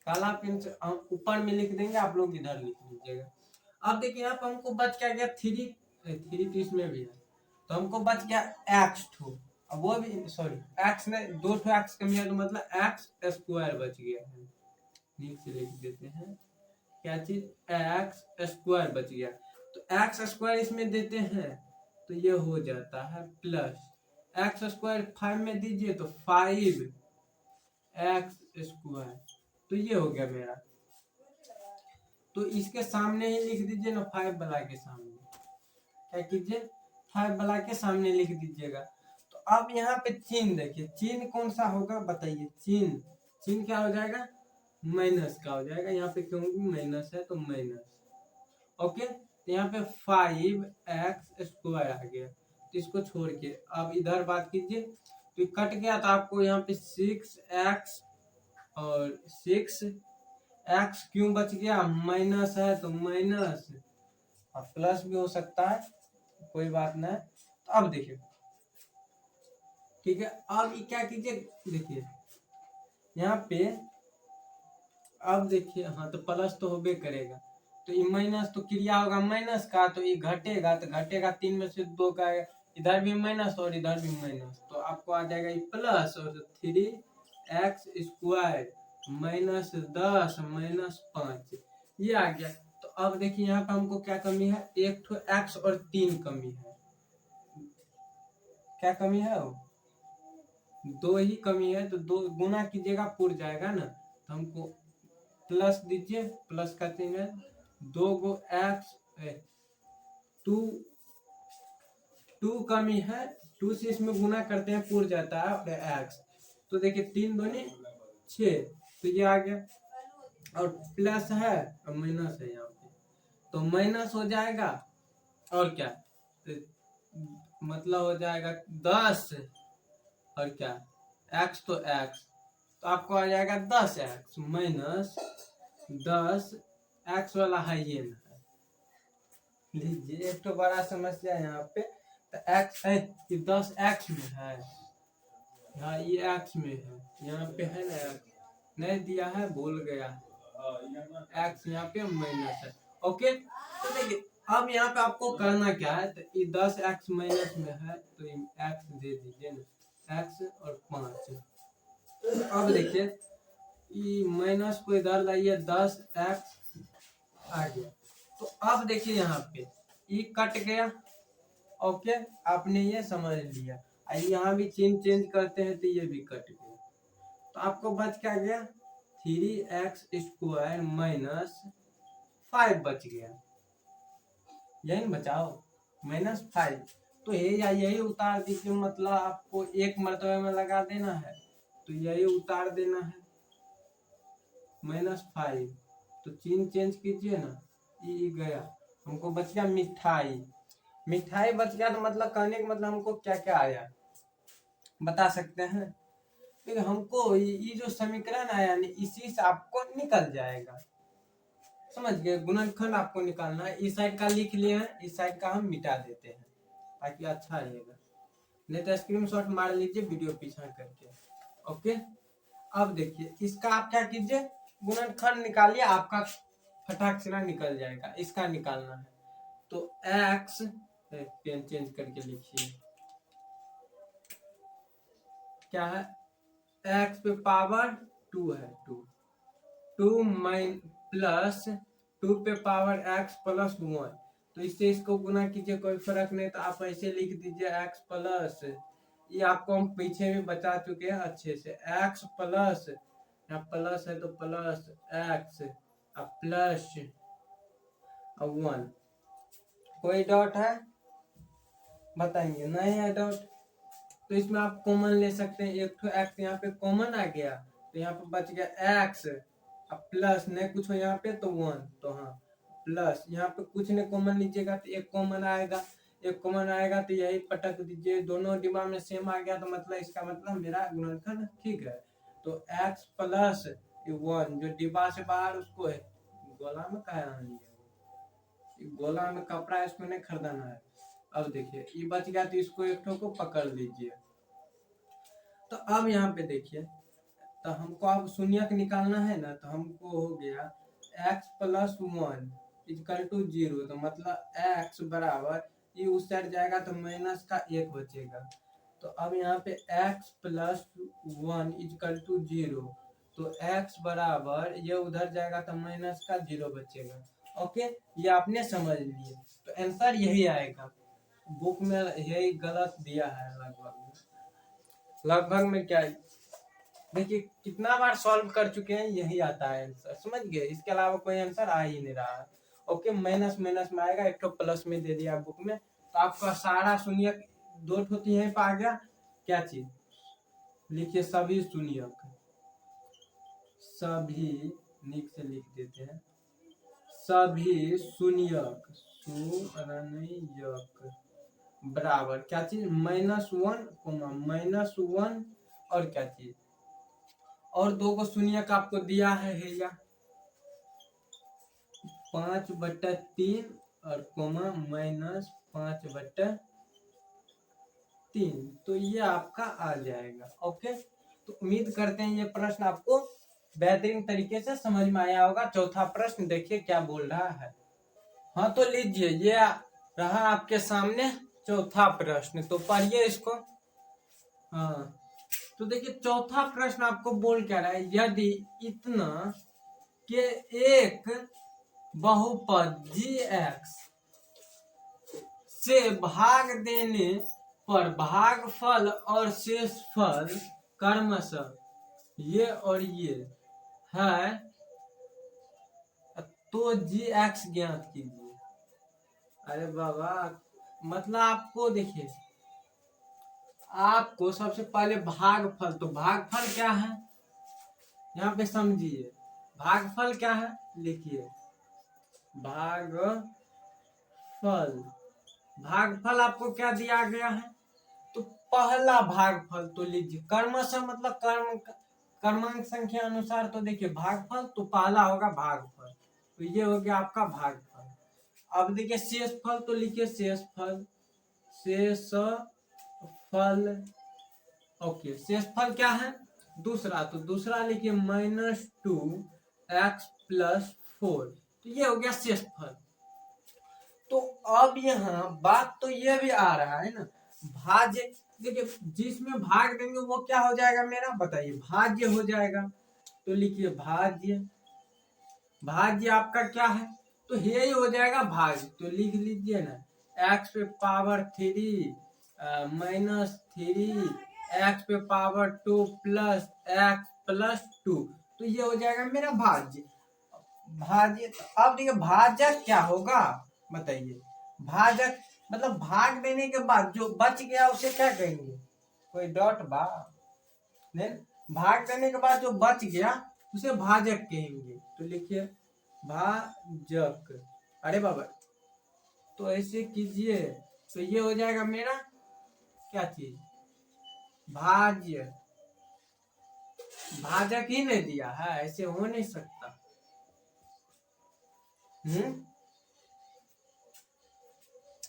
काला पेन से हम ऊपर में लिख देंगे, आप लोग इधर लिख लीजिएगा। अब देखिए यहाँ पर हमको बच क्या गया 3 तो इसमें भी है, तो हमको बच गया x2, अब वो भी सॉरी x ने 2 x कम किया, तो मतलब x² बच गया है, नीचे लिख देते हैं क्या चीज, x² बच गया। तो x² इसमें देते हैं तो ये हो जाता है प्लस x² 5 में दीजिए तो 5x², तो ये हो गया मेरा। तो इसके सामने ही लिख दीजिए ना 5 वाला के सामने, क्या कीजिए 5 वाला के सामने लिख दीजिएगा। तो अब यहाँ पे चिन्ह देखिए, चिन्ह कौन सा होगा बताइए, चिन्ह क्या हो जाएगा, माइनस का हो जाएगा, यहाँ पे क्योंकि माइनस है तो माइनस। ओके, तो यहाँ पे 5x² आ गया, तो इसको छोड़ के अब इधर बात कीजिए, तो कट गया, तो आपको यहाँ पे 6x और 6x क्यों बच गया, माइनस है तो माइनस, और प्लस भी हो सकता है, कोई बात नहीं। तो अब देखिए ठीक है, अब ये क्या कीजिए, देखिए यहाँ पे अब देखिए, हाँ तो प्लस तो होबे करेगा, तो ये माइनस तो क्रिया होगा माइनस का, तो ये घटेगा, तो घटेगा 3 में से 2 का, इधर भी माइनस और इधर भी माइनस, तो आपको आ जाएगा ये प्लस, और 3x² माइनस 10 माइनस 5, ये आ गया। तो अब देखिए यहाँ पे हमको क्या कमी है, 1 तो x और 3 कमी है, क्या कमी है, वो 2 ही कमी है, तो 2 गुना कीजिएगा पुर जाएगा ना, तो हमको प्लस दीजिए, प्लस का चिन्ह है, 2 गो x 2 कमी है, 2 से इसमें गुना करते हैं पुर जाता है x, तो देखिए 3 दूनी 6, तो ये आ गया, और प्लस है और माइनस है यहाँ पे, तो माइनस हो जाएगा और क्या, तो मतलब हो जाएगा 10 और क्या x, तो x, तो आपको आ जाएगा 10x माइनस 10x वाला है ये ना है। लीजिए एक तो बड़ा समस्या है यहाँ पे, तो x है कि 10x में है, यहाँ ये x में है, यहाँ पे है ना x नहीं दिया है, भूल गया x यहाँ पे माइनस है। ओके, तो देखिए अब यहाँ पे आपको करना क्या है, तो ये 10x माइनस में है तो ये x दे दीजिए ना, x और 5। अब देखिए ये माइनस को इधर लाइए, 10x आ गया, तो अब देखिए यहाँ पे ये कट गया। ओके, आपने ये समझ लिया, यहाँ भी चिन्ह चेंज करते हैं तो ये भी कट गया, तो आपको बच क्या गया, 3x² माइनस 5 बच गया, यही बचाओ -5, तो यही उतार दीजिए, मतलब आपको एक मर्तबे में लगा देना है, तो यही उतार देना है -5, तो चिन्ह चेंज कीजिए ना, ये गया, हमको बच गया मिठाई, मिठाई बच गया, तो मतलब कहने का मतलब हमको क्या क्या आया बता सकते हैं, क्योंकि हमको ये जो समीकरण आया ना इसी से आपको निकल जाएगा, समझ गए, गुणनखंड आपको निकालना है, इस साइड का लिख लिए हैं, इस साइड का हम मिटा देते हैं ताकि अच्छा रहेगा, नहीं तो स्क्रीनशॉट मार लीजिए वीडियो पीछा करके। ओके, अब देखिए इसका आप क्या कीजिए, गुणनखंड निकालिए, आपका फटाक से ना निकल जाएगा, इसका निकालना है, तो x, पेन चेंज करके लिखिए, क्या है, x पे पावर 2 है, 2 माइन प्लस 2 पे पावर x प्लस 1, तो इससे इसको गुना कीजिए, कोई फर्क नहीं, तो आप ऐसे लिख दीजिए x प्लस, ये आपको हम पीछे भी बता चुके हैं अच्छे से, x प्लस, यहाँ प्लस है तो प्लस x प्लस 1, कोई डॉट है बताएंगे, नहीं है डॉट, तो इसमें आप कॉमन ले सकते हैं, एक तो x यहाँ पे कॉमन आ गया, तो यहाँ पे बच गया x, अब प्लस नहीं कुछ हो यहाँ पे तो 1, तो हाँ प्लस, यहाँ पे कुछ नहीं कॉमन लीजिएगा तो एक कॉमन आएगा, एक कॉमन आएगा तो यही पटक दीजिए, दोनों डिब्बा में सेम आ गया, तो मतलब इसका मतलब मेरा गुणनखंड ठीक है, तो x प्लस 1 जो डिब्बा से बाहर उसको है, गोला में कहा गोला में कपड़ा इसको नहीं खरीदना है। अब देखिए ये बच गया, तो इसको एक ठो को पकड़ लीजिए, तो अब यहाँ पे देखिए, तो हमको अब शून्यक निकालना है ना, तो हमको हो गया x प्लस 1 इक्वल टू 0, तो मतलब x बराबर, ये उस साइड जाएगा तो माइनस का 1 बचेगा, तो अब यहाँ पे x प्लस 1 इक्वल टू 0, तो x बराबर ये उधर जाएगा तो माइनस का 0 बचेगा। ओके, ये आपने समझ लिए, तो आंसर यही आएगा, बुक में यही गलत दिया है लगभग में क्या, देखिए कितना बार सॉल्व कर चुके हैं, यही आता है आंसर, समझ गए, इसके अलावा कोई आंसर आ ही नहीं रहा है। ओके, माइनस माइनस में आएगा, एक तो प्लस में दे दिया बुक में, तो आपका सारा शून्यक दो होती है, आ गया क्या चीज, लिखिए सभी शून्यक, सभी निक से लिख देते हैं, सभी शून्यक बराबर क्या चीज, -1 और क्या चीज, और 2 को शून्यक आपको दिया है या 5/3 और कोमा -5/3, तो ये आपका आ जाएगा। ओके, तो उम्मीद करते हैं ये प्रश्न आपको बेहतरीन तरीके से समझ में आया होगा। चौथा प्रश्न देखिए क्या बोल रहा है, हाँ तो लीजिए ये रहा आपके सामने चौथा प्रश्न, तो पढ़िए इसको। हाँ तो देखिए चौथा प्रश्न आपको बोल क्या रहा है, यदि इतना के एक बहुपद g(x) से भाग देने पर भागफल और शेषफल क्रमशः ये और ये है, तो g(x) ज्ञात कीजिए। अरे बाबा, मतलब आपको देखिए, आपको सबसे पहले भागफल, तो भागफल क्या है, यहाँ पे समझिए भागफल क्या है, लिखिए भागफल। भागफल आपको क्या दिया गया है, तो पहला भागफल तो लीजिए, कर्मशः मतलब क्रमांक संख्या अनुसार, तो देखिए भागफल तो पहला होगा भागफल, तो ये हो गया आपका भागफल। अब देखिए शेषफल, तो लिखिए शेषफल, शेषफल। ओके, शेषफल क्या है, दूसरा, तो दूसरा लिखिए -2x+4, तो ये हो गया शेषफल। तो अब यहाँ बात तो ये भी आ रहा है ना, भाज्य, देखिए जिसमें भाग देंगे वो क्या हो जाएगा मेरा, बताइए, भाज्य हो जाएगा। तो लिखिए भाज्य, भाज्य आपका क्या है, तो यही हो जाएगा भाज्य, तो लिख लीजिए ना x⁻³ -3 x⁻² +x+2, तो ये हो जाएगा मेरा भाज्य। भाज्य, अब देखिए भाजक क्या होगा, बताइए, भाजक मतलब भाग देने के बाद जो बच गया उसे क्या कहेंगे, कोई डॉट बा, भाग देने के बाद जो बच गया उसे भाजक कहेंगे, तो लिखिए भाजक। अरे बाबा, तो ऐसे कीजिए, तो ये हो जाएगा मेरा क्या चीज, भाज्य। भाजक ही नहीं दिया है, ऐसे हो नहीं सकता।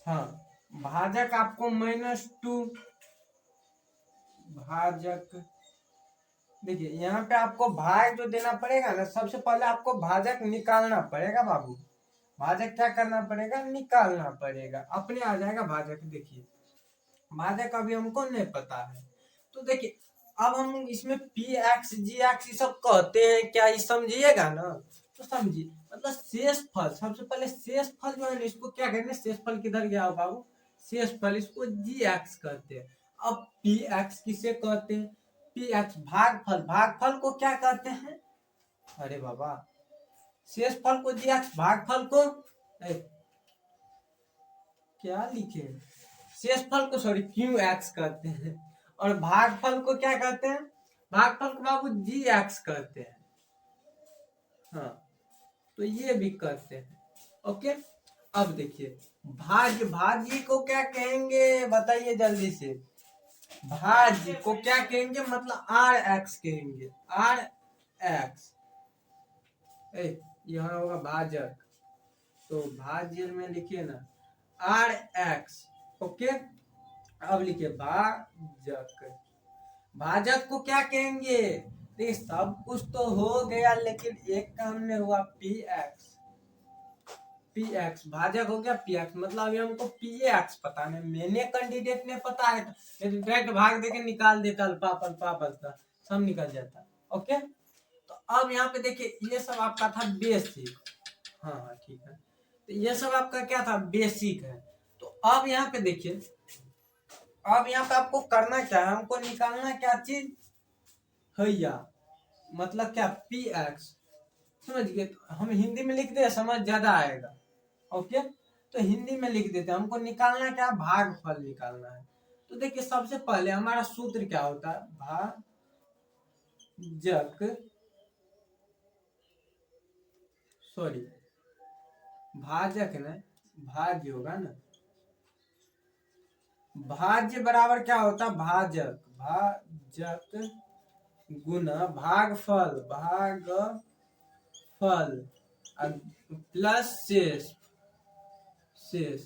हाँ, भाजक आपको -2, भाजक, देखिए यहाँ पे आपको भाग जो देना पड़ेगा ना, सबसे पहले आपको भाजक निकालना पड़ेगा बाबू, भाजक क्या करना पड़ेगा, निकालना पड़ेगा, अपने आ जाएगा भाजक। देखिए भाजक अभी हमको नहीं पता है, तो देखिए अब हम इसमें px gx ये सब कहते हैं क्या, ये समझिएगा ना, तो समझिए, मतलब शेषफल, सबसे पहले शेषफल जो है ना, इसको क्या कहते हैं, शेषफल किधर गया हो बाबू, शेषफल, इसको gx कहते हैं। अब px किसे कहते हैं, px भागफल, भागफल को क्या कहते हैं, अरे बाबा, शेषफल को gx, भागफल को क्या लिखे, शेषफल को सॉरी qx कहते हैं, और भागफल को क्या कहते हैं, भागफल को बाबू gx कहते हैं। हाँ, तो ये भी कहते हैं। ओके, अब देखिए भाज्य, भाज्य को क्या कहेंगे, बताइए जल्दी से, भाज्य को क्या कहेंगे, मतलब rx कहेंगे, rx, यहाँ होगा भाजक, तो भाज्य में लिखिए ना rx। ओके, अब लिखिए भाजक, भाजक को क्या कहेंगे, देखिए सब कुछ तो हो गया, लेकिन एक काम नहीं हुआ, px, px भाजक हो गया px, मतलब अभी हमको px पता नहीं, मैंने कैंडिडेट ने पता है तो डायरेक्ट भाग देके निकाल देता, अल्पा सब निकल जाता। ओके, तो अब यहाँ पे देखिए ये सब आपका था बेसिक, हाँ हाँ ठीक है, तो ये सब आपका क्या था, बेसिक है। तो अब यहाँ पे देखिए, अब यहाँ पे आपको करना क्या है, हमको निकालना क्या चीज, हैया, मतलब क्या, px, समझ गए, तो हम हिंदी में लिख दे, समझ ज्यादा आएगा। ओके, तो हिंदी में लिख देते हैं, हमको निकालना क्या, भागफल निकालना है। तो देखिए सबसे पहले हमारा सूत्र क्या होता है, भाजक, सॉरी भाजक ना, भाज्य होगा ना, भाज्य बराबर क्या होता है, भाजक, भाजक गुना भागफल, भागफल प्लस शेष, शेष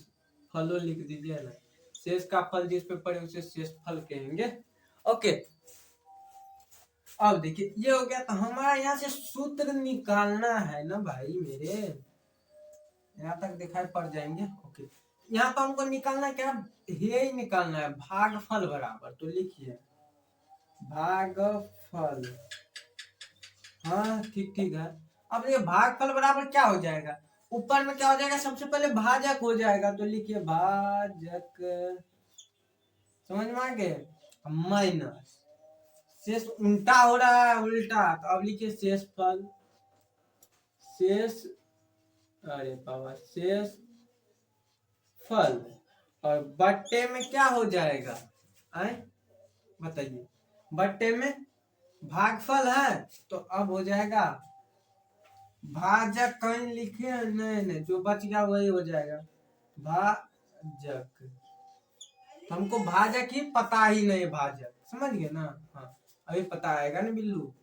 फलो लिख दीजिए ना, शेष का फल जिस पे पड़े उसे शेष फल कहेंगे। ओके, अब देखिए ये हो गया, तो हमारा यहाँ से सूत्र निकालना है ना भाई मेरे, यहाँ तक दिखाई पड़ जाएंगे। ओके, यहाँ पर हमको निकालना क्या, ये ही निकालना है, भागफल बराबर, तो लिखिए भागफल, हाँ ठीक ठीक है। अब ये भागफल बराबर क्या हो जाएगा, ऊपर में क्या हो जाएगा, सबसे पहले भाजक हो जाएगा, तो लिखिए भाजक, समझ में आ गए, माइनस, शेष उल्टा हो रहा है, उल्टा, तो अब लिखिए शेषफल, शेष, अरे बाबा, शेष फल, और बट्टे में क्या हो जाएगा, आए बताइए, बट्टे में भागफल है तो अब हो जाएगा भाजक, कहीं लिखे हैं? नहीं, जो बच गया वही हो जाएगा भाजक। हमको भाजक ही पता ही नहीं, भाजक समझ गए ना। हाँ, अभी पता आएगा ना बिल्लू।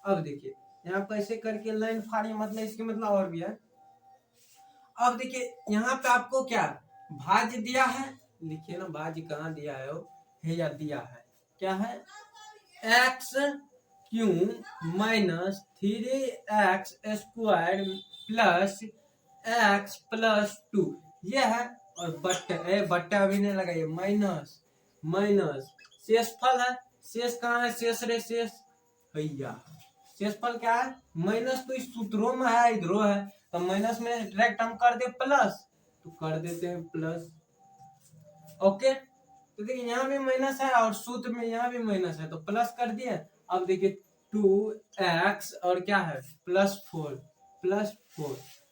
अब देखिए यहाँ पर ऐसे करके लाइन फाड़ी, मतलब इसके मतलब और भी है। अब देखिए यहाँ पे आपको क्या भाज्य दिया है, लिखिए ना भाज्य कहाँ दिया है, वो है या दिया है, क्या है, x Q minus 3x² plus x+2 ये है। और बट्टा अभी नहीं लगाइए, माइनस माइनस शेषफल है। शेष कहाँ है, शेष रे शेष भैया, शेषफल क्या है माइनस, तो इस सूत्रों में है, इधरों है, तो माइनस में डायरेक्ट हम कर दे प्लस, तो कर देते हैं प्लस। ओके, तो देखिए यहाँ भी माइनस है और सूत्र में यहाँ भी माइनस है, तो प्लस कर दिए। अब देखिए 2x और क्या है +4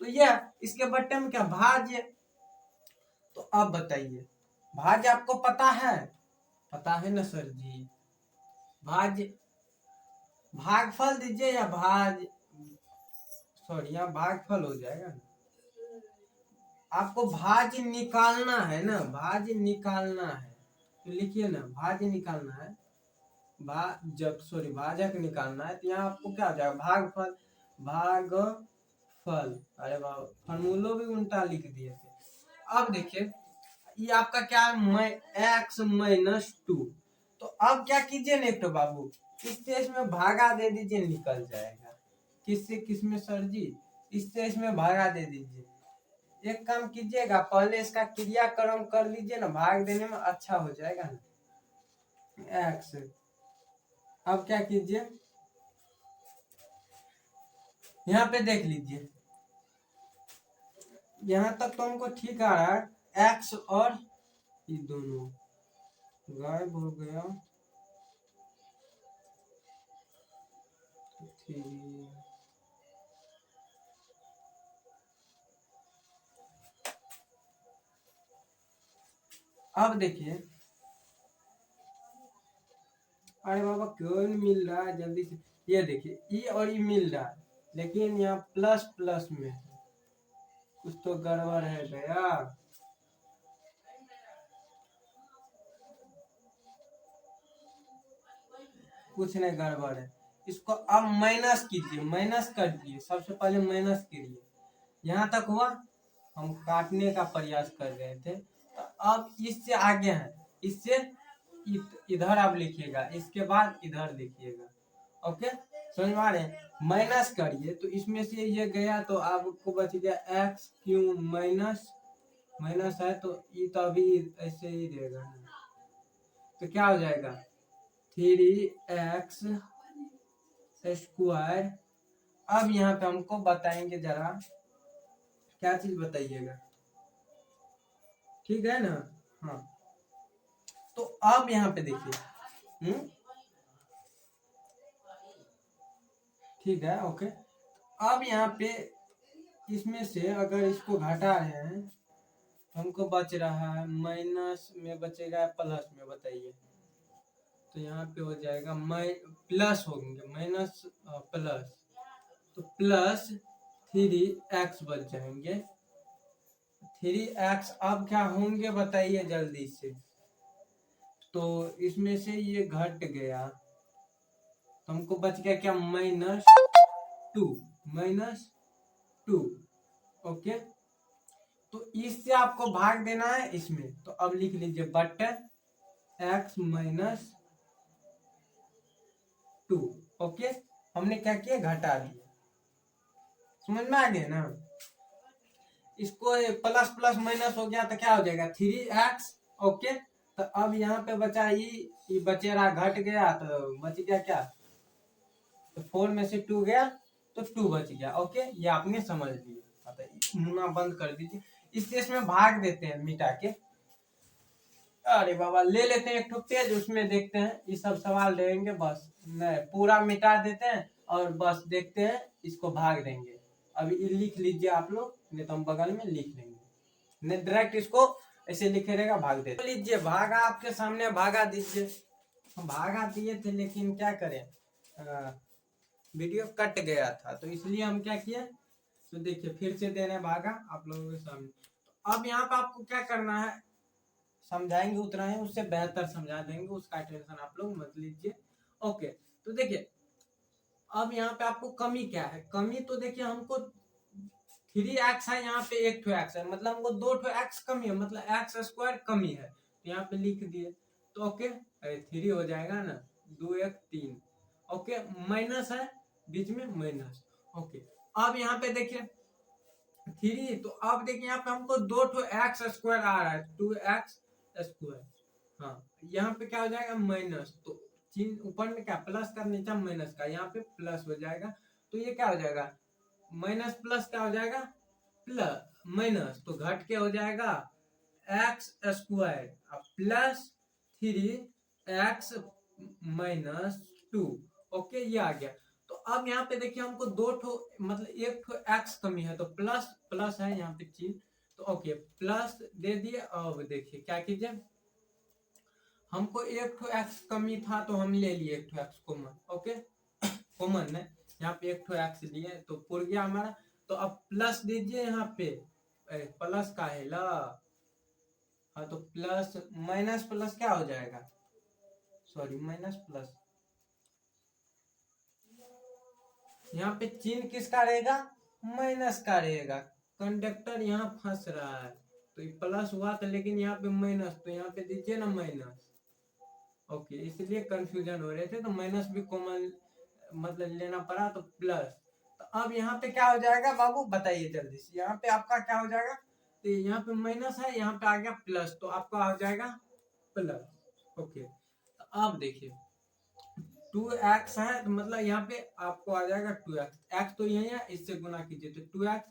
तो यह इसके बट्टे में क्या भाज्य। तो अब बताइए भाज्य आपको पता है ना सर जी। भाज्य भागफल दीजिए या सॉरी यहाँ भागफल हो जाएगा ना। आपको भाज्य निकालना है ना, भाज्य निकालना है, तो लिखिए ना भाज्य निकालना है, भाजक निकालना है, तो यहाँ आपको क्या हो जाएगा भागफल। अरे वाह, फॉर्मूलो भी उल्टा लिख दिए थे। अब देखिए ये आपका क्या है x-2, तो अब क्या कीजिए ना एक तो बाबू, इससे इसमें भागा दे दीजिए, निकल जाएगा। किससे किसमें सर जी, इससे इसमें भागा दे दीजिए। एक काम कीजिएगा, पहले इसका क्रियाक्रम कर लीजिए ना, भाग देने में अच्छा हो जाएगा ना। एक्स, अब क्या कीजिए यहाँ पे देख लीजिए, यहाँ तक तो हमको ठीक आ रहा है। एक्स और ये दोनों गायब हो गया, अब देखिए, अरे बाबा क्यों नहीं मिल रहा है जल्दी से, ये देखिए ई और ई मिल रहा है, लेकिन यहाँ प्लस प्लस में है, कुछ तो गड़बड़ है भैया। कुछ नहीं गड़बड़ है, इसको अब माइनस कीजिए, माइनस कर दिए, सबसे पहले माइनस कीजिए। यहाँ तक हुआ, हम काटने का प्रयास कर रहे थे, तो अब इससे आगे है, इससे इधर आप लिखिएगा, इसके बाद इधर लिखिएगा। ओके, समझ में आ रहे हैं, माइनस करिए, तो इसमें से ये गया तो आपको बच गया एक्स क्यू माइनस माइनस है, तो ये तो अभी ऐसे ही रहेगा, तो क्या हो जाएगा 3x²। अब यहाँ पे हमको बताएंगे जरा, क्या चीज बताइएगा, ठीक है ना। हाँ, तो अब यहाँ पे देखिए, ठीक है, ओके। अब यहाँ पे इसमें से अगर इसको घटा रहे हैं, हमको बच रहा है माइनस में बचेगा प्लस में, बताइए। तो यहाँ पे हो जाएगा प्लस होंगे, माइनस प्लस, तो +3x बच जाएंगे। 3x अब क्या होंगे बताइए जल्दी से, तो इसमें से ये घट गया, तो हमको बच गया क्या -2 ओके। तो इससे आपको भाग देना है इसमें, तो अब लिख लीजिए बट x -2। ओके, हमने क्या किया घटा दिया, समझ में आ गया ना। इसको प्लस प्लस माइनस हो गया तो क्या हो जाएगा 3x। ओके, तो अब यहाँ पे बचा ये बचेरा घट गया, तो बच गया क्या, तो 4 में से 2 गया तो 2 बच गया। ओके, ये आपने समझ लिया, मुना बंद कर दीजिए, इससे इसमें भाग देते हैं मिटा के। अरे बाबा ले लेते हैं एक ठो पेज, उसमें देखते हैं ये सब सवाल रहेंगे, बस नहीं पूरा मिटा देते हैं और बस देखते हैं, इसको भाग देंगे। अभी लिख लीजिए आप लोग, नहीं तो हम बगल में लिख लेंगे, नहीं डायरेक्ट इसको ऐसे लिखे रहेगा, भाग दे लीजिए। भागा आपके सामने, भागा दीजिए, हम भागा दिए थे, लेकिन क्या करें, वीडियो कट गया था तो इसलिए हम क्या किए, तो देखिए फिर से देने भागा आप लोगों के सामने। तो अब यहाँ पे आपको क्या करना है, समझाएंगे उतना ही, उससे बेहतर समझा देंगे, उसका टेंशन आप लोग मत लीजिए। ओके, तो देखिए अब यहाँ पे आपको कमी क्या है, कमी तो देखिए हमको 3x है, यहाँ पे 1 x है, मतलब हमको 2 x कमी है, मतलब एक्स स्क्वायर कमी है, तो यहाँ पे लिख दिए। तो ओके 3 हो जाएगा ना, 2 1 3। ओके माइनस है बीच में माइनस। ओके अब यहाँ पे देखिए 3, तो अब देखिए यहाँ पे हमको 2 x स्क्वायर आ रहा है, 2x स्क्वायर। हाँ यहाँ पे क्या हो जाएगा माइनस, तो चिन्ह ऊपर में क्या प्लस का, नीचे माइनस का, यहाँ पे प्लस हो जाएगा। तो ये क्या हो जाएगा, माइनस प्लस क्या हो जाएगा, प्लस माइनस, तो घट के हो जाएगा x square plus 3x minus 2। Okay ये आ गया। तो अब यहाँ पे देखिए हमको 2 मतलब 1 x कमी है, तो प्लस प्लस है यहाँ पे चिन्ह, तो ओके प्लस दे दिए। अब देखिए क्या कीजिए, हमको 1 x कमी था तो हम ले लिए 1 x कॉमन। ओके कॉमन है, यहाँ पे 1 x लिए तो पूर गया हमारा। तो अब प्लस दीजिए यहाँ पे, प्लस का है ला, हाँ तो प्लस माइनस प्लस क्या हो जाएगा, सॉरी माइनस प्लस, यहाँ पे चिन्ह किसका रहेगा, माइनस का रहेगा। कंडक्टर यहाँ फंस रहा है, तो ये प्लस हुआ था लेकिन यहाँ पे माइनस, तो यहाँ पे दीजिए ना माइनस। ओके इसलिए कंफ्यूजन हो रहे थे, तो माइनस भी कॉमन मतलब लेना पड़ा, तो प्लस। तो अब यहाँ पे क्या हो जाएगा बाबू बताइए जल्दी से, यहाँ पे आपका क्या हो जाएगा, तो यहाँ पे माइनस है, यहाँ पे आ गया प्लस, तो आपका आ जाएगा प्लस। ओके तो अब देखिए 2x है, तो मतलब यहाँ पे आपको आ जाएगा 2x, x तो यही है, इससे गुना कीजिए तो 2x,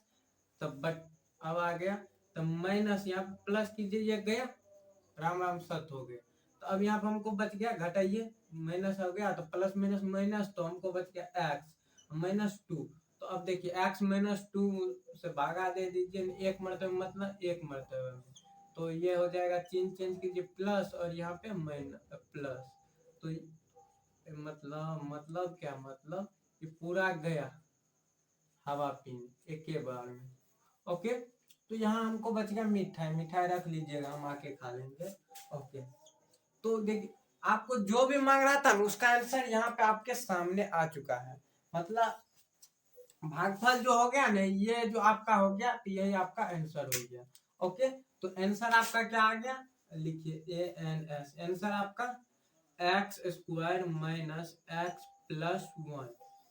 तब बट अब आ गया, तो माइनस यहाँ पे प्लस कीजिए, ये गया राम राम सत हो गया। तो अब यहाँ पे हमको बच गया, घटाइए माइनस हो गया, तो प्लस माइनस माइनस, तो हमको बच गया x माइनस 2। तो अब देखिए x माइनस 2 से भागा दे दीजिए, एक मरतबे मतलब एक मरतबे में, तो ये हो जाएगा, चिन्ह चेंज कीजिए प्लस और यहाँ पे माइनस प्लस, तो मतलब क्या, मतलब ये पूरा गया हवा पीने एक के बार में। ओके तो यहाँ हमको बच गया मिठाई, मिठाई रख लीजिएगा, हम आके खा लेंगे। ओके तो देखिए आपको जो भी मांग रहा था उसका आंसर यहाँ पे आपके सामने आ चुका है, मतलब भागफल जो हो गया ना, ये जो आपका हो गया, तो यही आपका आंसर हो गया। ओके तो आंसर आपका क्या आ गया, लिखिए ANS, आंसर आपका x square minus x plus 1,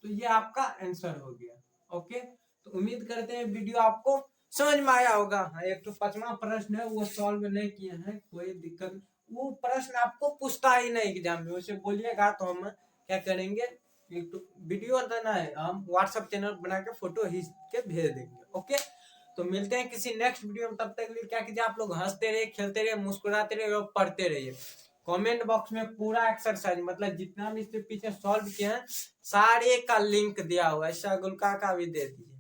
तो ये आपका आंसर हो गया। ओके तो उम्मीद करते हैं वीडियो आपको समझ में आया होगा। हाँ एक तो 5वां प्रश्न है वो सॉल्व नहीं किए हैं, कोई दिक्कत, वो प्रश्न आपको पूछता ही नहीं एग्जाम में, उसे बोलिएगा तो हम क्या करेंगे, एक तो वीडियो देना है, हम व्हाट्सएप चैनल बना के फोटो खींच के भेज देंगे। ओके तो मिलते हैं किसी नेक्स्ट वीडियो में, तब तक के लिए क्या कीजिए, आप लोग हंसते रहिए, खेलते रहिए, मुस्कुराते रहिए और पढ़ते रहिए। कमेंट बॉक्स में पूरा एक्सरसाइज मतलब जितना भी इससे पीछे सॉल्व किए हैं सारे का लिंक दिया हुआ है, शागुल्का का भी दे दिए।